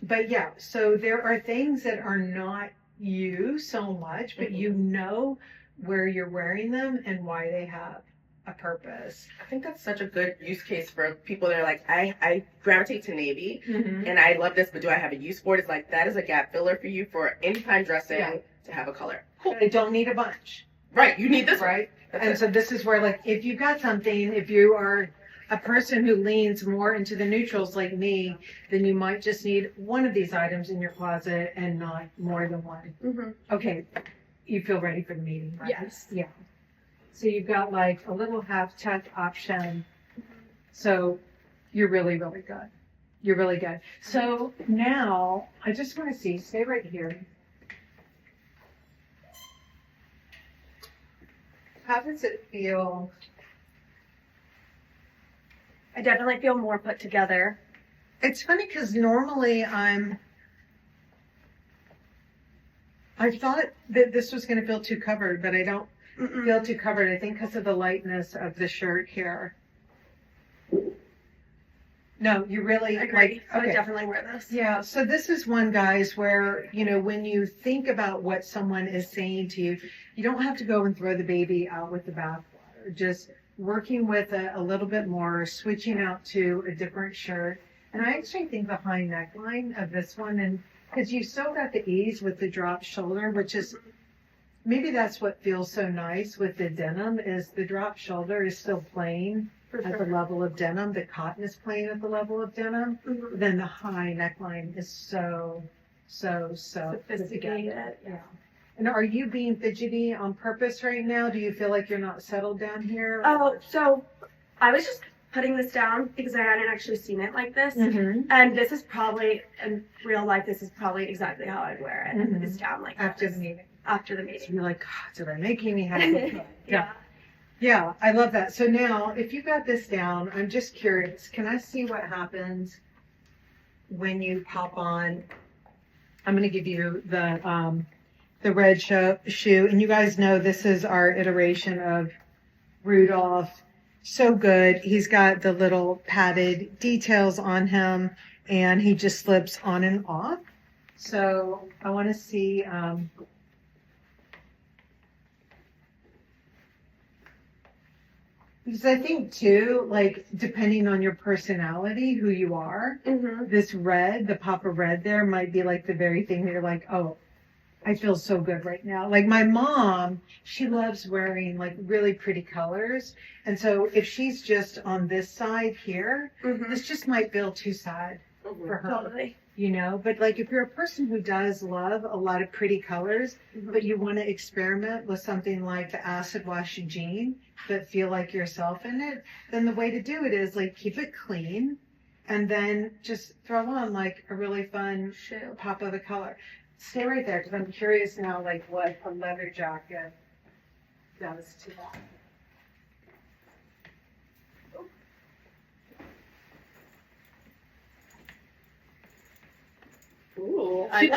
Speaker 2: But yeah, so there are things that are not you so much, but
Speaker 1: Mhm.
Speaker 2: you know where you're wearing them and why they have a purpose.
Speaker 1: I think that's such a good use case for people that are like, I gravitate to navy
Speaker 2: Mm-hmm.
Speaker 1: and I love this, but do I have a use for it? It's like, that is a gap filler for you for anytime dressing
Speaker 2: Yeah.
Speaker 1: to have a color.
Speaker 2: I don't need a bunch.
Speaker 1: Right. You need this one.
Speaker 2: right?
Speaker 1: That's
Speaker 2: And
Speaker 1: it.
Speaker 2: so this is where, like, if you've got something, if you are a person who leans more into the neutrals like me, then you might just need one of these items in your closet and not more than one.
Speaker 3: Mhm.
Speaker 2: Okay, you feel ready for the meeting, right?
Speaker 3: Yes.
Speaker 2: Yeah. So you've got like a little half tuck option. So you're really, really good. You're really good. So now I just want to see, stay right here. How does it feel?
Speaker 3: I definitely feel more put together.
Speaker 2: It's funny because normally I thought that this was going to feel too covered, but I don't
Speaker 3: Mm-mm.
Speaker 2: feel too covered. I think because of the lightness of the shirt here. No, you really
Speaker 3: I agree.
Speaker 2: like.
Speaker 3: I would
Speaker 2: Okay.
Speaker 3: definitely wear this.
Speaker 2: Yeah, so this is one, guys, where, you know, when you think about what someone is saying to you, you don't have to go and throw the baby out with the bathwater. Just working with a little bit more, switching out to a different shirt. And I actually think the high neckline of this one, and because you still got the ease with the drop shoulder, which is maybe that's what feels so nice with the denim, is the drop shoulder is still plain
Speaker 3: For
Speaker 2: at the
Speaker 3: sure.
Speaker 2: level of denim. The cotton is plain at the level of denim.
Speaker 3: Mhm.
Speaker 2: Then the high neckline is so
Speaker 3: Sophisticated.
Speaker 2: Yeah. And are you being fidgety on purpose right now? Do you feel like you're not settled down here?
Speaker 3: Oh, so I was just putting this down because I hadn't actually seen it like this.
Speaker 2: Mhm.
Speaker 3: And this is probably, in real life, this is probably exactly how I'd wear it.
Speaker 2: Mhm.
Speaker 3: It's down like
Speaker 2: After
Speaker 3: this.
Speaker 2: the meeting.
Speaker 3: After the
Speaker 2: So
Speaker 3: meeting.
Speaker 2: you're like, God, did I make Amy happy?
Speaker 3: Yeah.
Speaker 2: Yeah, I love that. So now, if you got this down, I'm just curious. Can I see what happens when you pop on? I'm going to give you the red shoe, and you guys know this is our iteration of Rudolph. So good. He's got the little padded details on him, and he just slips on and off. So I want to see. Because I think too, like, depending on your personality, who you are,
Speaker 3: Mm-hmm.
Speaker 2: this red, the pop of red there might be like the very thing that you're like, oh, I feel so good right now. Like my mom, she loves wearing like really pretty colors. And so if she's just on this side here,
Speaker 3: Mm-hmm.
Speaker 2: this just might feel too sad for her,
Speaker 3: Totally.
Speaker 2: you know? But like if you're a person who does love a lot of pretty colors,
Speaker 3: Mhm.
Speaker 2: but you want to experiment with something like the acid wash jean but feel like yourself in it, then the way to do it is like keep it clean and then just throw on like a really fun
Speaker 3: Shoe.
Speaker 2: pop of the color. Stay right there because I'm curious now like what a leather jacket does to that.
Speaker 1: Ooh.
Speaker 3: I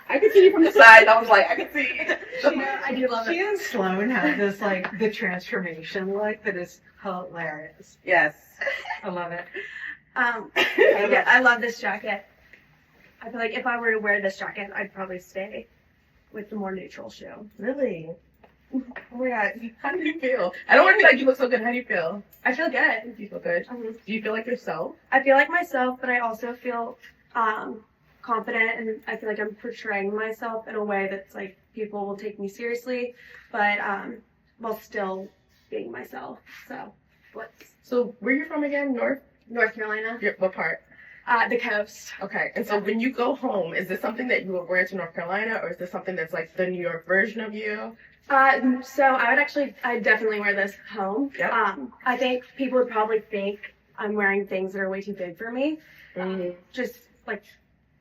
Speaker 1: I could see you from the side. I was like, I could see.
Speaker 3: I do love
Speaker 2: She
Speaker 3: it.
Speaker 2: and Sloan have this like the transformation look that is hilarious.
Speaker 1: Yes.
Speaker 2: I love it.
Speaker 3: Yeah, I love this jacket. I feel like if I were to wear this jacket, I'd probably stay with the more neutral shoe.
Speaker 1: Really? Oh my god. How do you feel? I don't want to be like, you look so good. How do you feel?
Speaker 3: I feel good.
Speaker 1: Do you feel good?
Speaker 3: Mhm.
Speaker 1: Do you feel like yourself?
Speaker 3: I feel like myself, but I also feel confident, and I feel like I'm portraying myself in a way that's like people will take me seriously, but while still being myself. So,
Speaker 1: So where you from again?
Speaker 3: North Carolina,
Speaker 1: What part?
Speaker 3: the coast.
Speaker 1: Okay. And so when you go home, is this something that you would wear to North Carolina, or is this something that's like the New York version of you?
Speaker 3: So I definitely wear this home.
Speaker 1: Yep.
Speaker 3: I think people would probably think I'm wearing things that are way too big for me. Just like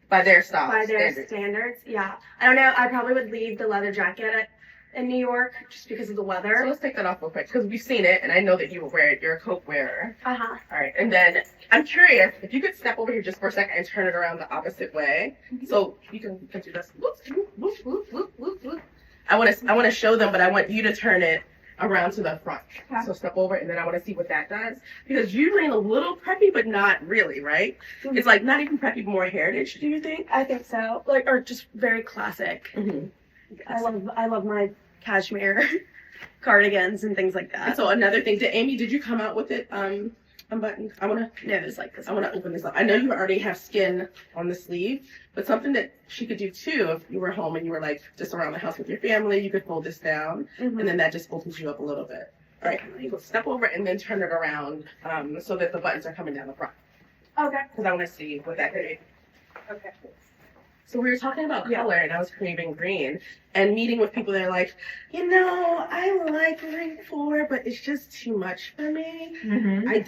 Speaker 1: By their style.
Speaker 3: by their
Speaker 1: standards.
Speaker 3: standards. Yeah. I don't know. I probably would leave the leather jacket in New York just because of the
Speaker 1: So
Speaker 3: weather.
Speaker 1: let's take that off real quick because we've seen it, and I know that you will wear it. You're a coat wearer.
Speaker 3: Uh-huh.
Speaker 1: All right, and then I'm curious if you could step over here just for a second and turn it around the opposite way. So you can do this. Whoop, whoop, whoop, whoop, whoop, whoop. I want to show them, but I want you to turn it around to the front.
Speaker 3: Okay.
Speaker 1: So step over, and then I want to see what that does because you lean a little preppy, but not really, right? It's like not even preppy, more heritage. Do you think?
Speaker 3: I think so. Like, or just very classic.
Speaker 1: Mm-hmm.
Speaker 3: I love my cashmere cardigans and things like
Speaker 1: And
Speaker 3: that.
Speaker 1: so another thing, Amy, did you come out with it unbuttoned. I wanna
Speaker 3: No, it's like this.
Speaker 1: I wanna open this up. I know you already have skin on the sleeve, but something that she could do too, if you were home and you were like just around the house with your family, you could fold this down, and then that just opens you up a little bit. All right, you go step over and then turn it around so that the buttons are coming down the front.
Speaker 3: Okay.
Speaker 1: Because I want to see what that could be.
Speaker 3: Okay.
Speaker 1: So we were talking about
Speaker 3: Yeah.
Speaker 1: color, and I was craving green, and meeting with people that are like, I like ring 4, but it's just too much for me.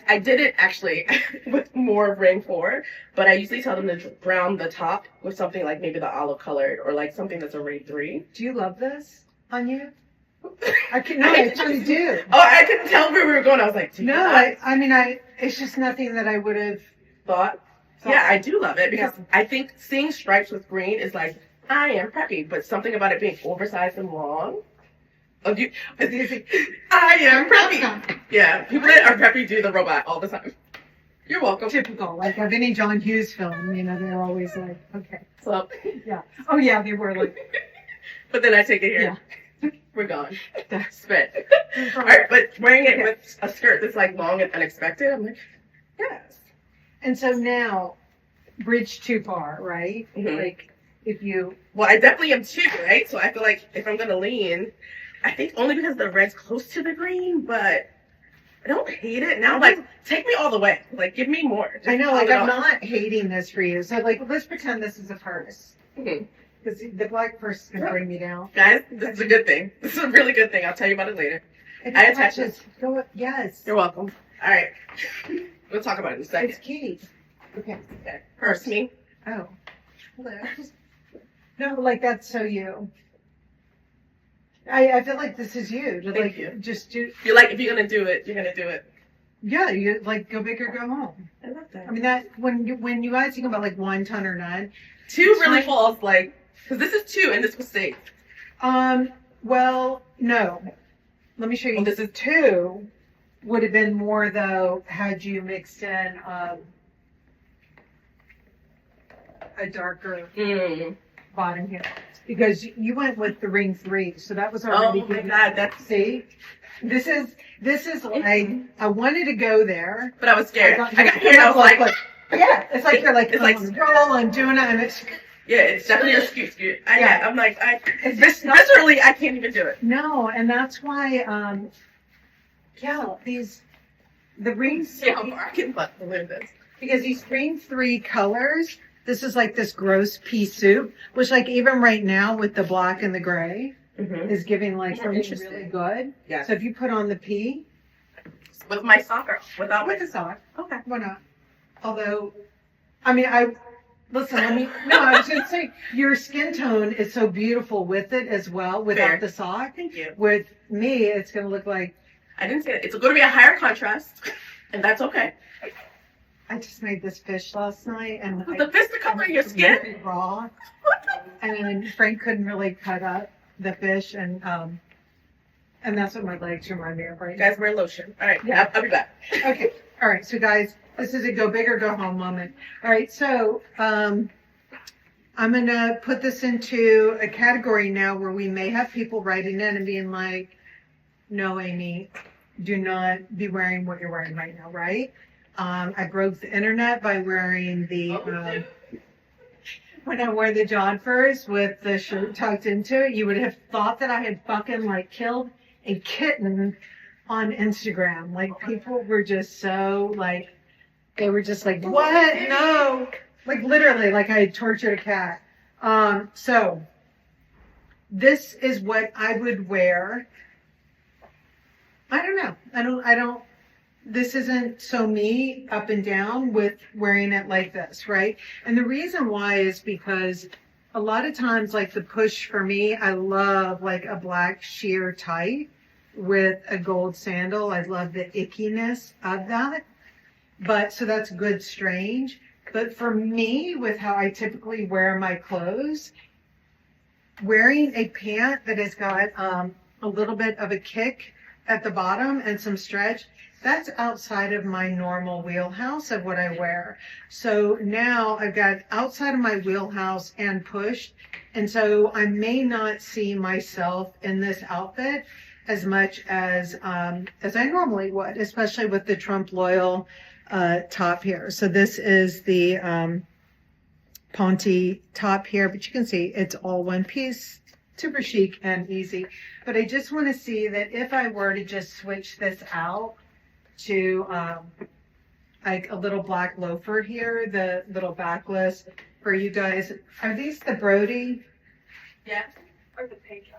Speaker 1: I did it actually with more ring 4, but I usually tell them to brown the top with something like maybe the olive colored or like something that's a ring 3.
Speaker 2: Do you love this on you? I actually do.
Speaker 1: Oh, I couldn't tell where we were going. I was like, do you
Speaker 2: No,
Speaker 1: not
Speaker 2: it's just nothing that I would have
Speaker 1: thought? Yeah, I do love it because I think seeing stripes with green is like, I am preppy, but something about it being oversized and long. Oh, I am preppy. Yeah, people that are preppy do the robot all the time. You're welcome.
Speaker 2: Typical, like of any John Hughes film, they're always like, okay.
Speaker 1: So,
Speaker 2: Yeah. Oh, yeah, they were like,
Speaker 1: but then I take it here. We're gone. Spit. All right, but wearing it with a skirt that's like long and unexpected, I'm like, yes.
Speaker 2: and so now, bridge too far, right?
Speaker 1: Mhm.
Speaker 2: Like, if you,
Speaker 1: Well, I definitely am too, right? So I feel like if I'm gonna lean, I think only because the red's close to the green, but I don't hate it. Now, like, take me all the way. Like, give me more. Just
Speaker 2: I know,
Speaker 1: pop
Speaker 2: like,
Speaker 1: it
Speaker 2: I'm
Speaker 1: off.
Speaker 2: not hating this for you. So, like, let's pretend this is a purse.
Speaker 1: Mhm.
Speaker 2: Because the black purse is going to bring me down.
Speaker 1: Guys, this is a good thing. This is a really good thing. I'll tell you about it later.
Speaker 2: It
Speaker 1: I attach
Speaker 2: attaches. Go, yes.
Speaker 1: You're welcome. All right. We'll talk about it in a second.
Speaker 2: It's key. Okay.
Speaker 1: Purse me.
Speaker 2: Oh. Hello. No, like, that's so you. I feel like this is you. To,
Speaker 1: Thank
Speaker 2: like,
Speaker 1: you.
Speaker 2: just do,
Speaker 1: You're like, if you're gonna do it, you're gonna do it.
Speaker 2: yeah, you, like, go big or go home.
Speaker 1: I love that.
Speaker 2: I mean, that, when you guys think about, like, 1 ton or none,
Speaker 1: 2 really falls, like, because this is 2 and this was safe.
Speaker 2: well, no. Let me show you.
Speaker 1: Well, this is
Speaker 2: 2 would have been more, though, had you mixed in a darker bottom here. Because you went with the ring 3, so that was already
Speaker 1: Oh my
Speaker 2: good.
Speaker 1: God, that's.
Speaker 2: See? This is like, I wanted to go there.
Speaker 1: But I was scared.
Speaker 2: I
Speaker 1: I got here and I was like,
Speaker 2: yeah, it's like you're like,
Speaker 1: It's like-
Speaker 2: roll, I'm doing it, and it's,
Speaker 1: yeah, it's definitely a scoot.
Speaker 2: Yeah.
Speaker 1: I'm like,
Speaker 2: it's not,
Speaker 1: viscerally, I can't even do it.
Speaker 2: no, and that's why, the ring
Speaker 1: See how
Speaker 2: 3,
Speaker 1: far I can balloon this.
Speaker 2: because these ring 3 colors, this is like this gross pea soup, which like even right now with the black and the gray
Speaker 1: Mm-hmm.
Speaker 2: is giving like
Speaker 1: Oh,
Speaker 2: something
Speaker 1: interesting.
Speaker 2: really good.
Speaker 1: Yeah.
Speaker 2: So if you put on the pea,
Speaker 1: With my sock or without my
Speaker 2: with the sock,
Speaker 1: Okay.
Speaker 2: why not? Although, I mean, I was gonna say your skin tone is so beautiful with it as well without
Speaker 1: Fair.
Speaker 2: the sock.
Speaker 1: Thank you.
Speaker 2: With me, it's gonna look like
Speaker 1: I didn't say that. It's going to be a higher contrast, and that's okay.
Speaker 2: I just made this fish last night and
Speaker 1: Was the fish to cover your skin?
Speaker 2: really raw. And Frank couldn't really cut up the fish, and that's what my legs remind me of right now.
Speaker 1: Guys, wear lotion. All right.
Speaker 2: Yeah.
Speaker 1: I'll be back.
Speaker 2: Okay. All right. So guys, this is a go big or go home moment. All right. So, I'm going to put this into a category now where we may have people writing in and being like, no, Amy, do not be wearing what you're wearing right now. Right. I broke the internet by wearing the, when I wore the jodhpurs with the shirt tucked into it, you would have thought that I had fucking like killed a kitten on Instagram. Like people were just so like, they were just like, what? No. Like literally, like I had tortured a cat. So this is what I would wear. I don't know. This isn't so me up and down with wearing it like this, right? And the reason why is because a lot of times, like the push for me, I love like a black sheer tight with a gold sandal. I love the ickiness of that. But so that's good strange. But for me, with how I typically wear my clothes, wearing a pant that has got a little bit of a kick at the bottom and some stretch, that's outside of my normal wheelhouse of what I wear. So now I've got outside of my wheelhouse and pushed. And so I may not see myself in this outfit as much as I normally would, especially with the Trump loyal top here. So this is the Ponte top here, but you can see it's all one piece, super chic and easy. But I just want to see that if I were to just switch this out to like a little black loafer here, the little backless for you guys. Are these the Brody
Speaker 1: Yeah.
Speaker 3: Or the Pedro.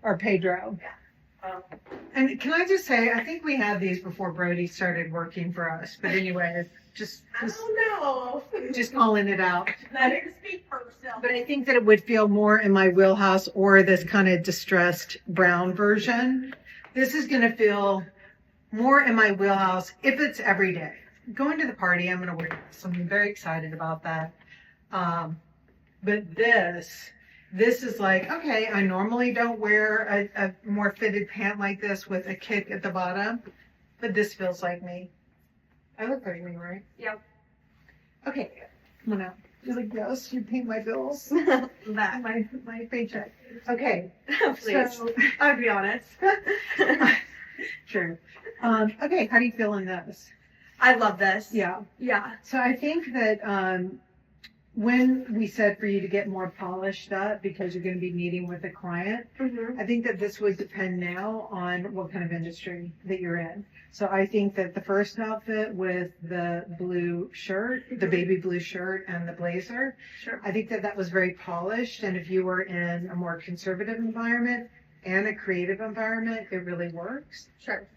Speaker 2: or Pedro? And can I just say, I think we had these before Brody started working for us. But anyway, just
Speaker 1: I don't know.
Speaker 2: just calling it out.
Speaker 1: Let her speak for herself.
Speaker 2: But I think that it would feel more in my wheelhouse, or this kind of distressed brown version. This is going to feel more in my wheelhouse if it's every day. Going to the party, I'm going to wear this. I'm very excited about that. But this is like, okay, I normally don't wear a more fitted pant like this with a kick at the bottom, but this feels like me. I look like me, right?
Speaker 3: Yep.
Speaker 2: Okay, come on out. You're like, yes, you pay my bills.
Speaker 3: That.
Speaker 2: my paycheck. Okay,
Speaker 3: Please.
Speaker 2: so
Speaker 3: I'd be honest.
Speaker 2: true. Okay, how do you feel in this?
Speaker 3: I love this.
Speaker 2: Yeah.
Speaker 3: Yeah.
Speaker 2: So I think that when we said for you to get more polished up because you're going to be meeting with a client,
Speaker 3: Mm-hmm.
Speaker 2: I think that this would depend now on what kind of industry that you're in. So I think that the first outfit with the blue shirt, the
Speaker 3: Mhm.
Speaker 2: baby blue shirt and the blazer,
Speaker 3: Sure.
Speaker 2: I think that that was very polished. And if you were in a more conservative environment and a creative environment, it really works.
Speaker 3: Sure.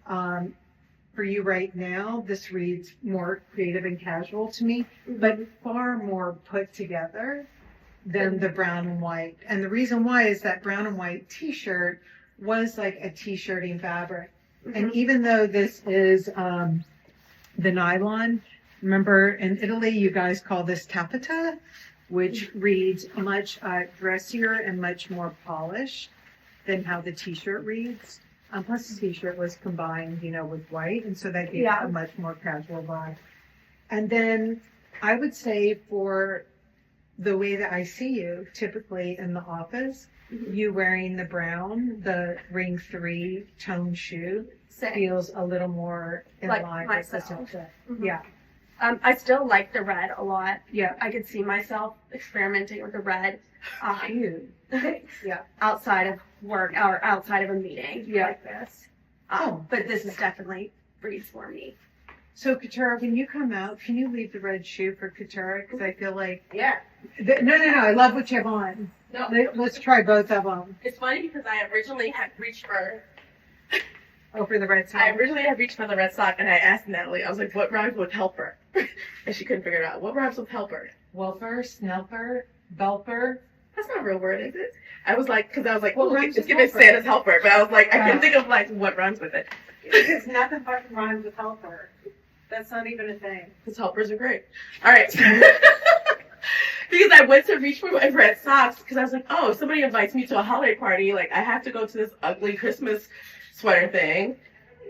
Speaker 2: For you right now, this reads more creative and casual to me, but far more put together than the brown and white. And the reason why is that brown and white t-shirt was like a t-shirting fabric. And even though this is the nylon, remember in Italy, you guys call this taffeta, which reads much dressier and much more polished than how the t-shirt reads. Plus the t-shirt was combined, with white, and so that gave
Speaker 3: Yeah.
Speaker 2: a much more casual vibe. And then I would say for the way that I see you, typically in the office,
Speaker 3: Mhm.
Speaker 2: you wearing the brown, the ring 3 tone shoe
Speaker 3: Same.
Speaker 2: feels a little more in
Speaker 3: Like
Speaker 2: line with this
Speaker 3: myself.
Speaker 2: outfit.
Speaker 3: Mhm.
Speaker 2: Yeah,
Speaker 3: I still like the red a lot.
Speaker 2: yeah.
Speaker 3: I could see myself experimenting with the red
Speaker 2: Cute. Yeah.
Speaker 3: outside of work or outside of a meeting
Speaker 2: Yeah.
Speaker 3: like this.
Speaker 2: Oh.
Speaker 3: But this is definitely breeds for me.
Speaker 2: So Katura, when you come out, can you leave the red shoe for Katura? Because I feel like
Speaker 1: Yeah.
Speaker 2: no. I love what you have on.
Speaker 1: No.
Speaker 2: Let's try both of them.
Speaker 1: It's funny because I originally had reached for
Speaker 2: For the red
Speaker 1: I
Speaker 2: side.
Speaker 1: originally had reached for the red sock, and I asked Natalie, I was like, what rhymes with helper? And she couldn't figure it out. What rhymes with helper?
Speaker 2: Welper, snelper, belper.
Speaker 1: That's not a real word, is it? I was like, because I was like,
Speaker 2: What
Speaker 1: well,
Speaker 2: rhymes
Speaker 1: it's
Speaker 2: with
Speaker 1: giving
Speaker 2: helper?
Speaker 1: Santa's helper, but I was like, I
Speaker 2: Oh.
Speaker 1: couldn't think of like what rhymes with it.
Speaker 2: It's nothing but rhymes with helper. That's not even a thing.
Speaker 1: Because helpers are great. All right. Because I went to reach for my red socks because I was like, oh, if somebody invites me to a holiday party, like I have to go to this ugly Christmas sweater thing.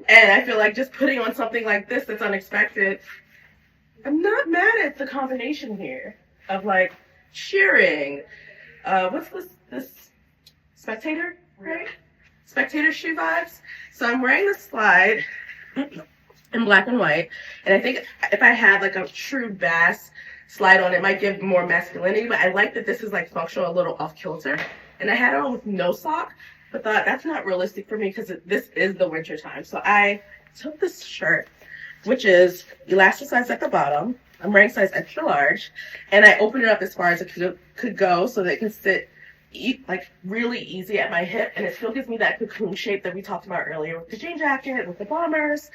Speaker 1: And I feel like just putting on something like this that's unexpected, I'm not mad at the combination here of like cheering. What's this Spectator, right? Spectator shoe vibes. So I'm wearing the slide in black and white. And I think if I had like a true bass slide on, it might give more masculinity, but I like that this is like functional, a little off kilter. And I had it on with no sock, but thought that's not realistic for me because this is the winter time. So I took this shirt, which is elasticized at the bottom. I'm wearing size extra large, and I opened it up as far as it could go so that it can sit like really easy at my hip, and it still gives me that cocoon shape that we talked about earlier with the jean jacket, with the bombers,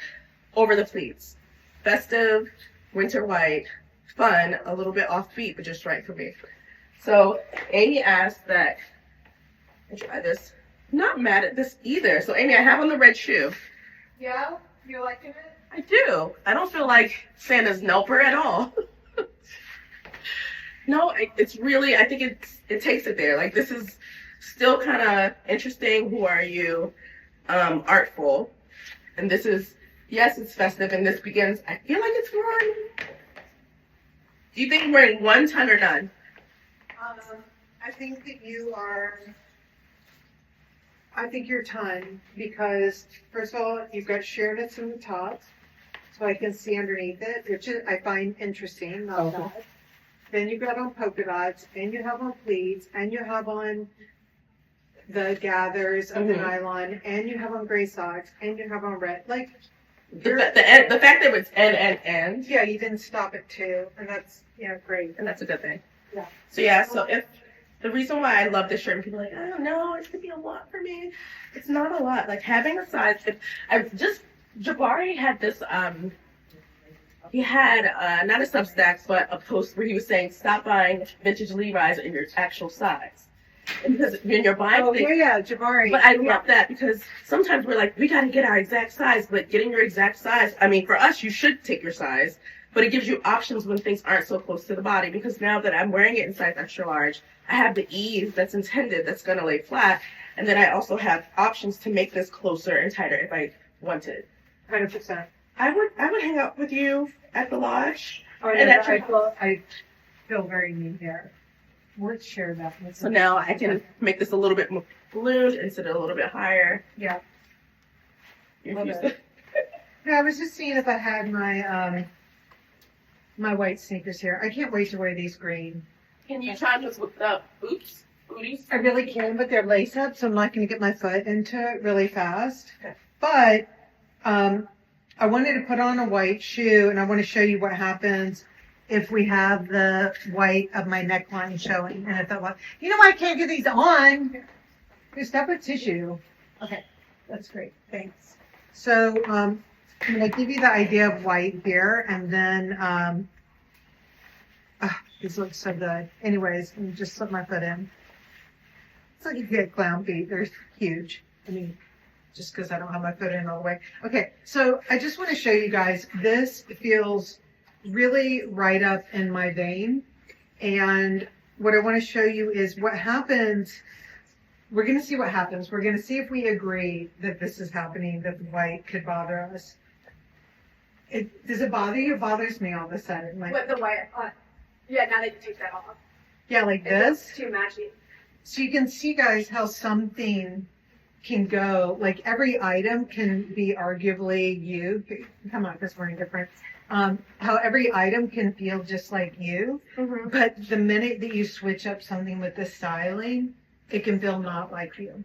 Speaker 1: over the pleats. Festive, winter white, fun, a little bit offbeat, but just right for me. So Amy asked that I try this. Not mad at this either. So Amy, I have on the red shoe.
Speaker 2: Yeah? You liking it?
Speaker 1: I do. I don't feel like Santa's Nelper at all. No, it's really, I think it takes it there. Like, this is still kind of interesting. Who are you? Artful. And this is, yes, it's festive, and this begins, I feel like it's one. Do you think we're in 1 ton or none?
Speaker 2: I think that I think you're ton because, first of all, you've got sheerness in the top. So so I can see underneath it, which I find interesting, not
Speaker 1: Okay.
Speaker 2: bad. Then you've got on polka dots, and you have on pleats, and you have on the gathers of the
Speaker 1: Mhm.
Speaker 2: nylon, and you have on gray socks, and you have on red. Like,
Speaker 1: The fact that it's and,
Speaker 2: yeah, you didn't stop at 2, and that's, great.
Speaker 1: and that's a good thing.
Speaker 2: Yeah.
Speaker 1: So yeah, so if the reason why I love this shirt and people are like, I don't know, it's gonna be a lot for me. It's not a lot. Like having a size. If I just Jabari had this. He had not a Substack, but a post where he was saying, stop buying vintage Levi's in your actual size. And because when you're buying
Speaker 2: Oh,
Speaker 1: things,
Speaker 2: yeah, Jabari.
Speaker 1: but I love that because sometimes we're like, we got to get our exact size, but getting your exact size, I mean, for us, you should take your size, but it gives you options when things aren't so close to the body because now that I'm wearing it in size extra large, I have the ease that's intended that's going to lay flat. And then I also have options to make this closer and tighter if I wanted.
Speaker 2: 100%.
Speaker 1: I would hang out with you at the lodge.
Speaker 2: Oh,
Speaker 1: And
Speaker 2: no,
Speaker 1: that's your-
Speaker 2: I feel very neat there. Let's share that.
Speaker 1: So now I can make this a little bit more ballooned and sit it a little bit higher.
Speaker 2: Yeah.
Speaker 1: You're
Speaker 2: Love
Speaker 1: used
Speaker 2: it. Yeah, I was just seeing if I had my my white sneakers here. I can't wait to wear these green.
Speaker 1: Can you try this with the booties?
Speaker 2: I really can, but they're lace up, so I'm not going to get my foot into it really fast.
Speaker 1: Okay.
Speaker 2: But I wanted to put on a white shoe, and I want to show you what happens if we have the white of my neckline showing. And if that, you know why I can't get these on? There's separate tissue. Okay, that's great. Thanks. So I'm going to give you the idea of white here, and then these look so good. Anyways, let me just slip my foot in. It's like you get clown feet. They're huge. I mean, just because I don't have my foot in all the way. Okay, so I just want to show you guys. This feels really right up in my vein. And what I want to show you is what happens. We're going to see what happens. We're going to see if we agree that this is happening, that the white could bother us. Does it bother you? It bothers me all of a sudden. Like,
Speaker 3: With the white, yeah, now that you take that off.
Speaker 2: yeah, like
Speaker 3: It
Speaker 2: this.
Speaker 3: looks too matchy.
Speaker 2: So you can see, guys, how something can go, like every item can be arguably you. Come on, because we're in different. How every item can feel just like you,
Speaker 3: Mm-hmm.
Speaker 2: but the minute that you switch up something with the styling, it can feel not like you.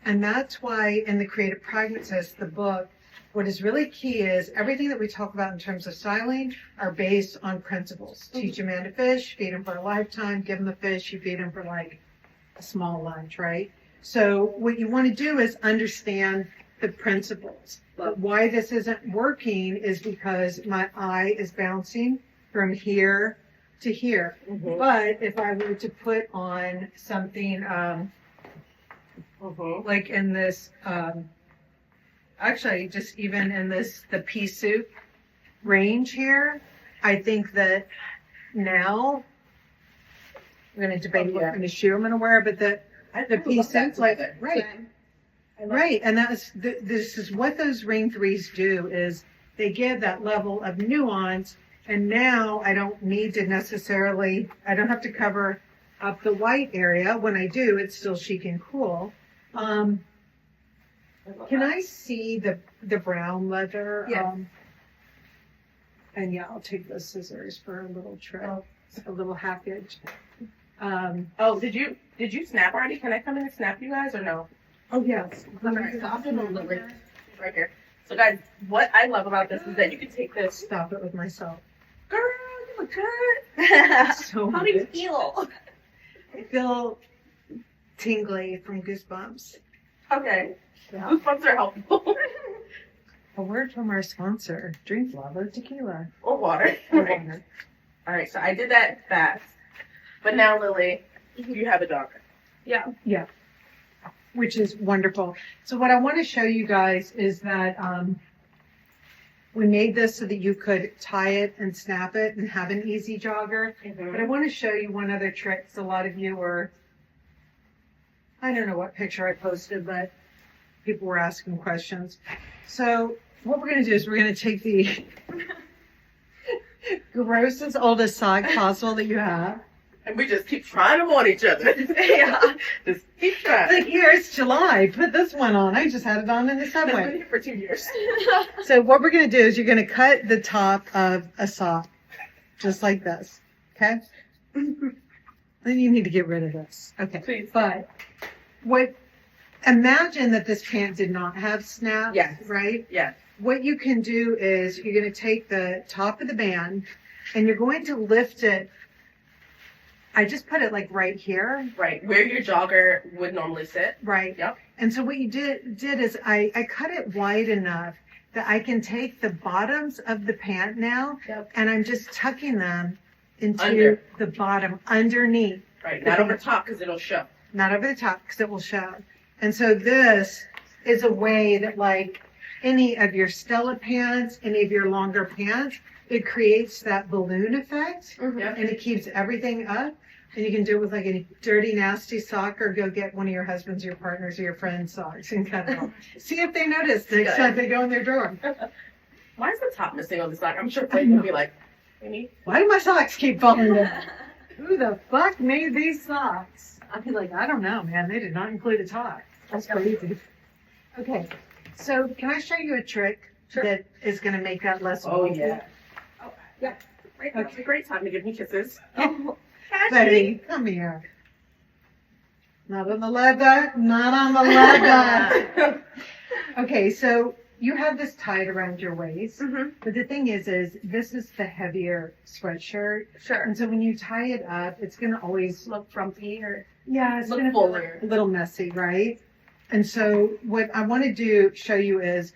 Speaker 2: And that's why in the Creative Pragmatist, the book, what is really key is everything that we talk about in terms of styling are based on principles. Teach a man to fish, feed him for a lifetime, give him a fish, you feed him for like a small lunch, right? So what you want to do is understand the principles. But why this isn't working is because my eye is bouncing from here to here.
Speaker 1: Mm-hmm.
Speaker 2: But if I were to put on something like in this, actually just even in this, the pea soup range here, I think that now we're going to debate what kind of shoe I'm going to wear, but the pea soup, like, right. Right, and this is what those ring threes do is they give that level of nuance, and now I don't need to necessarily, I don't have to cover up the white area. When I do, it's still chic and cool. Can I see the brown leather?
Speaker 3: Yes.
Speaker 2: And yeah, I'll take those scissors for a little trick, a little hackage.
Speaker 1: Oh, did you snap already? Can I come in and snap you guys or no?
Speaker 2: Oh yes.
Speaker 1: Alright, so I'll do a little right here. So guys, what I love about this is that you can take this.
Speaker 2: Stop it with myself.
Speaker 1: Girl, you look good.
Speaker 2: So
Speaker 1: How do you
Speaker 2: good.
Speaker 1: feel?
Speaker 2: I feel tingly from Goosebumps.
Speaker 1: Okay.
Speaker 2: Yeah.
Speaker 1: Goosebumps are helpful.
Speaker 2: A word from our sponsor, Drink Lava Tequila.
Speaker 1: Or water. Alright. Alright, so I did that fast. But now, Lily, you have a dogger.
Speaker 2: Yeah. Which is wonderful. So what I want to show you guys is that we made this so that you could tie it and snap it and have an easy jogger. But I want to show you one other trick. So a lot of you were, I don't know what picture I posted, but people were asking questions. So what we're going to do is we're going to take the grossest, oldest sock possible that you have.
Speaker 1: And we just keep trying them on each other.
Speaker 3: Yeah.
Speaker 1: Just keep trying.
Speaker 2: Like, here, it's July. Put this one on. I just had it on in the
Speaker 1: I've been
Speaker 2: subway.
Speaker 1: here for 2 years.
Speaker 2: So what we're going to do is you're going to cut the top of a sock, just like this. Okay? Then you need to get rid of this. Okay.
Speaker 1: Please.
Speaker 2: But imagine that this pant did not have snaps.
Speaker 1: Yes.
Speaker 2: Right?
Speaker 1: Yeah.
Speaker 2: What you can do is you're going to take the top of the band and you're going to lift it. I just put it like right here.
Speaker 1: Right. Where your jogger would normally sit.
Speaker 2: Right.
Speaker 1: Yep.
Speaker 2: And so what you did is I cut it wide enough that I can take the bottoms of the pant now
Speaker 1: Yep.
Speaker 2: and I'm just tucking them into
Speaker 1: Under.
Speaker 2: the bottom underneath,
Speaker 1: Right. Not over top because it'll show.
Speaker 2: not over the top because it will show. And so this is a way that like any of your Stella pants, any of your longer pants, it creates that balloon effect
Speaker 1: Yep.
Speaker 2: and it keeps everything up. And you can do it with like a dirty, nasty sock or go get one of your husband's, your partner's, or your friend's socks and cut it off. See if they notice next time they go in their drawer.
Speaker 1: Why is the top missing on the sock? I'm sure Blake will be like, Amy.
Speaker 2: Why do my socks keep falling down? Who the fuck made these socks? I'd be like, I don't know, man. They did not include a top. That's crazy. Okay, so can I show you a trick
Speaker 1: Sure.
Speaker 2: that is going to make that less
Speaker 1: Oh,
Speaker 2: wonky?
Speaker 1: yeah. Oh, yeah. Right. That's a great time to give me kisses.
Speaker 2: Oh, Betty, come here. Not on the leather. Not on the leather. Okay, so you have this tied around your waist.
Speaker 3: Mm-hmm.
Speaker 2: But the thing is this is the heavier sweatshirt.
Speaker 3: Sure.
Speaker 2: And so when you tie it up, it's going to always
Speaker 3: Look frumpy or
Speaker 2: yeah, it's
Speaker 1: Look
Speaker 2: going to
Speaker 1: fuller.
Speaker 2: be a little messy, right? And so what I want to show you is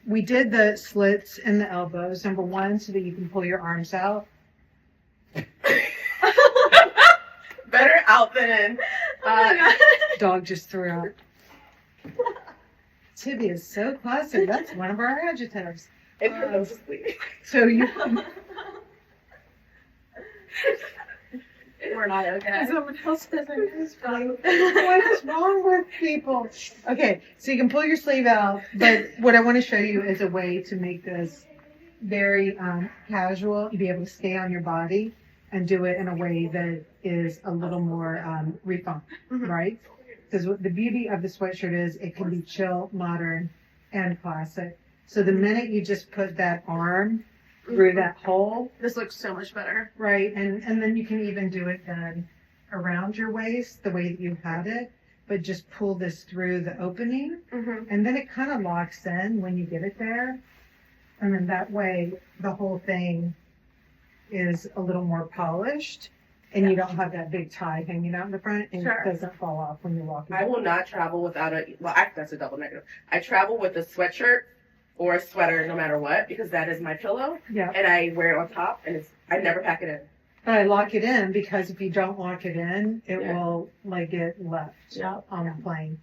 Speaker 2: we did the slits in the elbows, number one, so that you can pull your arms out.
Speaker 1: Better out than in.
Speaker 3: Oh my God.
Speaker 2: Dog just threw out. Tibby is so classic. That's one of our adjectives.
Speaker 1: If her nose is bleeding.
Speaker 2: So you
Speaker 3: We're not okay.
Speaker 2: someone else doesn't what is wrong with people? Okay, so you can pull your sleeve out, but what I want to show you is a way to make this very casual. You'll be able to stay on your body and do it in a way that is a little more refined,
Speaker 3: Mhm.
Speaker 2: right? Because the beauty of the sweatshirt is it can be chill, modern, and classic. So the minute you just put that arm through that hole,
Speaker 3: This looks so much better.
Speaker 2: right, and then you can even do it then around your waist the way that you had it, but just pull this through the opening,
Speaker 3: Mm-hmm.
Speaker 2: and then it kind of locks in when you get it there, and then that way the whole thing is a little more polished, and you don't have that big tie hanging out in the front, and
Speaker 3: Sure.
Speaker 2: it doesn't fall off when you're walking.
Speaker 1: I will not travel without that's a double negative. I travel with a sweatshirt or a sweater no matter what because that is my pillow
Speaker 2: Yeah,
Speaker 1: and I wear it on top and I never pack it in.
Speaker 2: but I lock it in because if you don't lock it in, it
Speaker 1: Yeah.
Speaker 2: will like get left
Speaker 1: Yeah.
Speaker 2: on the plane.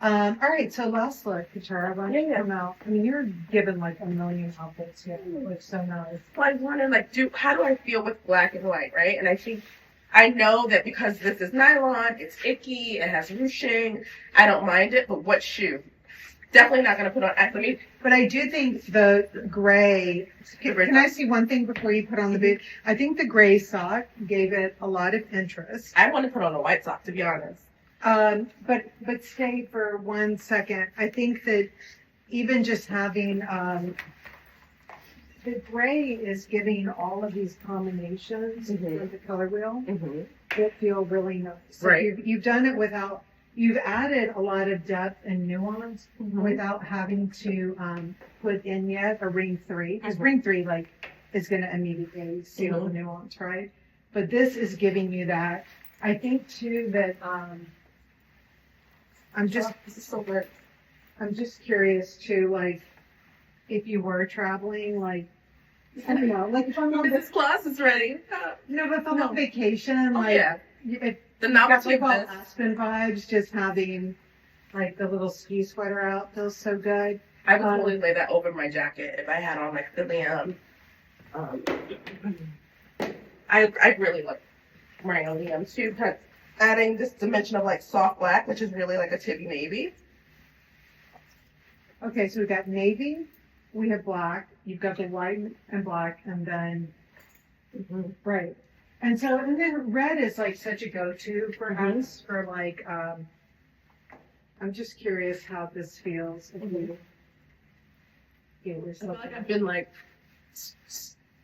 Speaker 2: All right, so last look, Katara, why don't you
Speaker 1: Yeah.
Speaker 2: come out? I mean, you're given like a million outfits here. It looks so nice.
Speaker 1: So I was wondering how do I feel with black and white, right? And I think I know that because this is nylon, it's icky, it has ruching, I don't mind it, but what shoe? Definitely not gonna put on
Speaker 2: But I do think the gray,
Speaker 1: The gray
Speaker 2: can I see one thing before you put on the boot? I think the gray sock gave it a lot of interest.
Speaker 1: I want to put on a white sock to be honest.
Speaker 2: But stay for 1 second. I think that even just having, the gray is giving all of these combinations
Speaker 1: Mhm.
Speaker 2: with the color wheel
Speaker 1: Mm-hmm.
Speaker 2: that feel really nice. So
Speaker 1: Right.
Speaker 2: you've done it without, you've added a lot of depth and nuance without having to put in yet a ring 3. Because
Speaker 1: Mhm.
Speaker 2: ring 3 is going to immediately seal the nuance, right? But this is giving you that. I think too that
Speaker 1: This is so good.
Speaker 2: I'm just curious too, like if you were traveling, like I don't know, like if I'm on
Speaker 1: This class is ready.
Speaker 2: no, but if I'm
Speaker 1: No.
Speaker 2: on vacation,
Speaker 1: Oh
Speaker 2: like
Speaker 1: yeah.
Speaker 2: if
Speaker 1: The
Speaker 2: got
Speaker 1: novelty
Speaker 2: like
Speaker 1: of
Speaker 2: all
Speaker 1: this.
Speaker 2: Aspen vibes, just having like the little ski sweater out feels so good.
Speaker 1: I would totally lay that over my jacket if I had on like the Liam. I really love wearing a Liam too, kind of adding this dimension of like soft black, which is really like a Tibby navy.
Speaker 2: Okay, so we've got navy, we have black, you've got the white and black, and then right. And so, and then red is like such a go-to for us for like, I'm just curious how this feels. If you feel
Speaker 1: I
Speaker 2: this
Speaker 1: feel like I've been like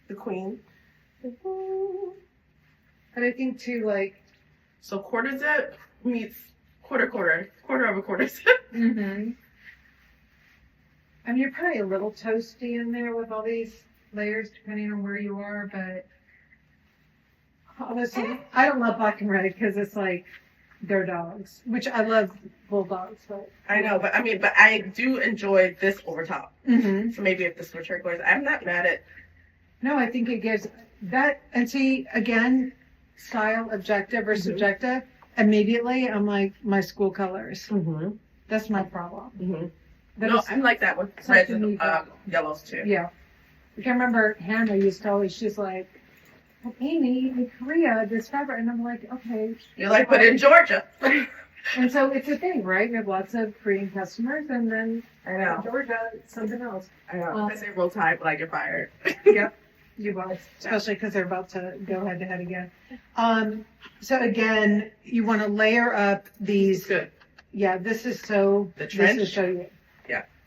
Speaker 1: the queen.
Speaker 2: But I think too, like,
Speaker 1: So quarter zip meets quarter of a quarter zip.
Speaker 2: mm-hmm. I mean, you're probably a little toasty in there with all these layers, depending on where you are. But honestly, I don't love black and red because it's like they're dogs, which I love bulldogs. But
Speaker 1: I know, but I do enjoy this over top.
Speaker 2: mm-hmm.
Speaker 1: So maybe if this were turquoise, I'm not mad at.
Speaker 2: No, I think it gives that. And see, again, style, objective or subjective. Immediately, I'm like my school colors.
Speaker 1: Mm-hmm.
Speaker 2: That's my problem.
Speaker 1: Mm-hmm.
Speaker 2: That
Speaker 1: No,
Speaker 2: is-
Speaker 1: I'm like that with
Speaker 2: such
Speaker 1: reds
Speaker 2: a
Speaker 1: and
Speaker 2: neat problem.
Speaker 1: yellows too.
Speaker 2: Yeah. I can remember Hannah used to always, she's like, well, Amy, in Korea, this fabric. And I'm like, okay.
Speaker 1: You're like, but in Georgia.
Speaker 2: And so it's a thing, right? We have lots of Korean customers, and then
Speaker 1: I know.
Speaker 2: Georgia, it's something else.
Speaker 1: I know. I say roll tide, but I get fired.
Speaker 2: Yep. You will, especially because they're about to go head to head again. So again, you want to layer up these.
Speaker 1: Good.
Speaker 2: Yeah, this is so.
Speaker 1: The
Speaker 2: This
Speaker 1: trench?
Speaker 2: is so you.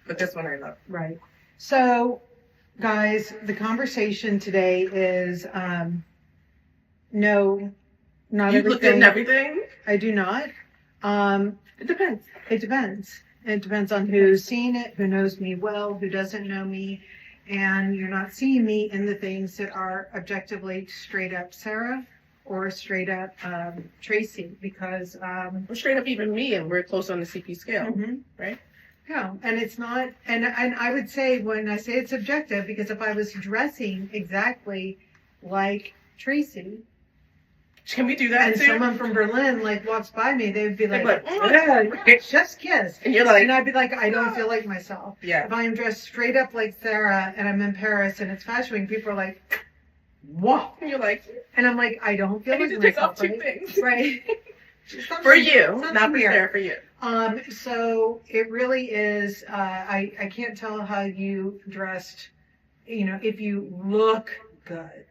Speaker 1: But this one I love.
Speaker 2: Right. So, guys, the conversation today is no, not
Speaker 1: You look good
Speaker 2: everything.
Speaker 1: in everything?
Speaker 2: I do not.
Speaker 1: It depends.
Speaker 2: It depends. It depends on who's seen it, who knows me well, who doesn't know me, and you're not seeing me in the things that are objectively straight up Sarah or straight up Tracy, because
Speaker 1: We're straight up even me, and we're close on the CP scale,
Speaker 2: mhm.
Speaker 1: right?
Speaker 2: Yeah, and it's not, and I would say when I say it's subjective, because if I was dressing exactly like Tracy,
Speaker 1: Can we do that
Speaker 2: and
Speaker 1: too?
Speaker 2: someone from Berlin like walks by me, they would be
Speaker 1: They'd
Speaker 2: like,
Speaker 1: be like,
Speaker 2: "Yeah, chef's kiss,"
Speaker 1: and you're like,
Speaker 2: and I'd be like, I don't feel like myself.
Speaker 1: yeah.
Speaker 2: If I am dressed straight up like Sarah and I'm in Paris and it's fashion week, people are like, "What?"
Speaker 1: And you're like,
Speaker 2: And I'm like, I don't feel
Speaker 1: I
Speaker 2: like
Speaker 1: need to take off
Speaker 2: myself,
Speaker 1: two
Speaker 2: right?
Speaker 1: things.
Speaker 2: Right.
Speaker 1: For you,
Speaker 2: Something
Speaker 1: not for
Speaker 2: weird.
Speaker 1: Sarah, for you.
Speaker 2: So it really is, I can't tell how you dressed, if you look good.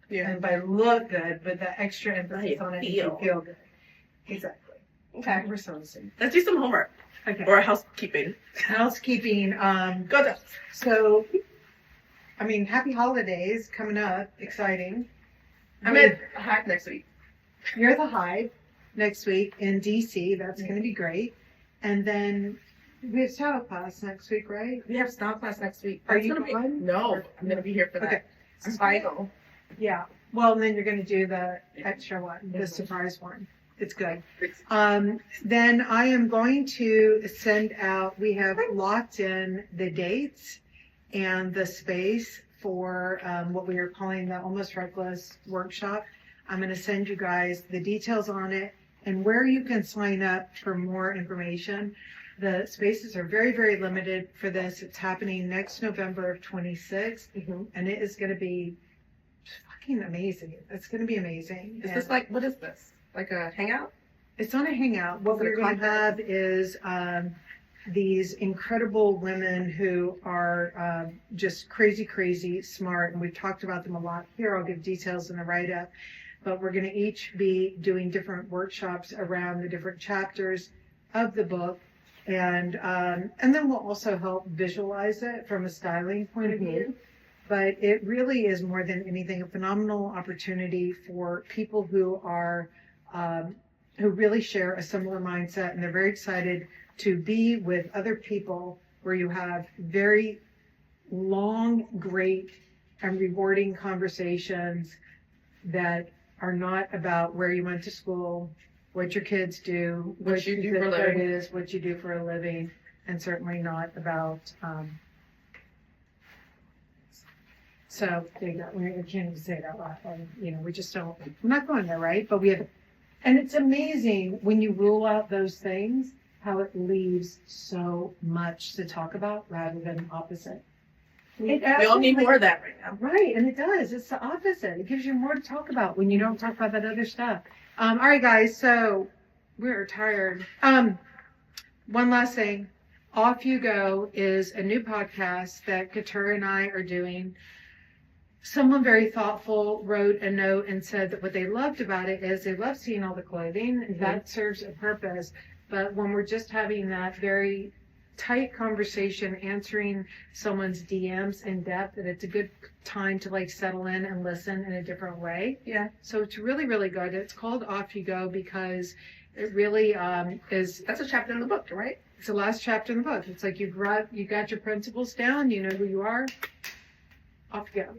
Speaker 1: Yeah.
Speaker 2: And by look good, but the extra emphasis on it is you
Speaker 1: feel.
Speaker 2: feel good. Exactly.
Speaker 1: Okay.
Speaker 2: We're so the same.
Speaker 1: Let's do some homework
Speaker 2: Okay.
Speaker 1: or housekeeping.
Speaker 2: Housekeeping,
Speaker 1: Go down.
Speaker 2: so, I mean, happy holidays coming up, exciting.
Speaker 1: I'm at Hack next week.
Speaker 2: You're at the Hive next week in DC. That's going to be great. And then we have style class next week, right?
Speaker 1: We have style class next week.
Speaker 2: Are
Speaker 1: That's
Speaker 2: you
Speaker 1: gonna be-
Speaker 2: going?
Speaker 1: No, I'm gonna be here for that.
Speaker 2: Okay.
Speaker 1: It's final.
Speaker 2: Yeah. Well, and then you're going to do the extra one, the surprise one. It's good. Then I am going to send out, we have locked in the dates and the space for what we are calling the Almost Reckless workshop. I'm going to send you guys the details on it and where you can sign up for more information. The spaces are very, very limited for this. It's happening next November of 26th, and it is going to be fucking amazing. It's going to be amazing.
Speaker 1: Is this like, what is this? Like a hangout?
Speaker 2: It's not a hangout. What
Speaker 1: Is it
Speaker 2: we're
Speaker 1: a
Speaker 2: going to
Speaker 1: conference?
Speaker 2: have is these incredible women who are just crazy, crazy smart, and we've talked about them a lot here. I'll give details in the write-up, but we're going to each be doing different workshops around the different chapters of the book, and then we'll also help visualize it from a styling point of view. But it really is more than anything a phenomenal opportunity for people who are who really share a similar mindset, and they're very excited to be with other people where you have very long, great, and rewarding conversations that are not about where you went to school, what your kids do,
Speaker 1: What you do
Speaker 2: zip
Speaker 1: for a
Speaker 2: code
Speaker 1: living.
Speaker 2: is, what you do for a living, and certainly not about. So there you go. We can't even say that loud. We just don't. I'm not going there, right? But we have, and it's amazing when you rule out those things how it leaves so much to talk about rather than opposite.
Speaker 1: We all need more of that right now.
Speaker 2: Right, and it does. It's the opposite. It gives you more to talk about when you don't talk about that other stuff. All right, guys. So we're tired. One last thing. Off You Go is a new podcast that Katura and I are doing. someone very thoughtful wrote a note and said that what they loved about it is they love seeing all the clothing.
Speaker 1: Mhm.
Speaker 2: That serves a purpose. But when we're just having that very tight conversation, answering someone's DMs in depth, that it's a good time to like settle in and listen in a different way.
Speaker 3: Yeah.
Speaker 2: So it's really, really good. It's called Off You Go because it really is.
Speaker 1: That's a chapter in the book, right?
Speaker 2: It's the last chapter in the book. It's like you got your principles down. You know who you are. Off you go.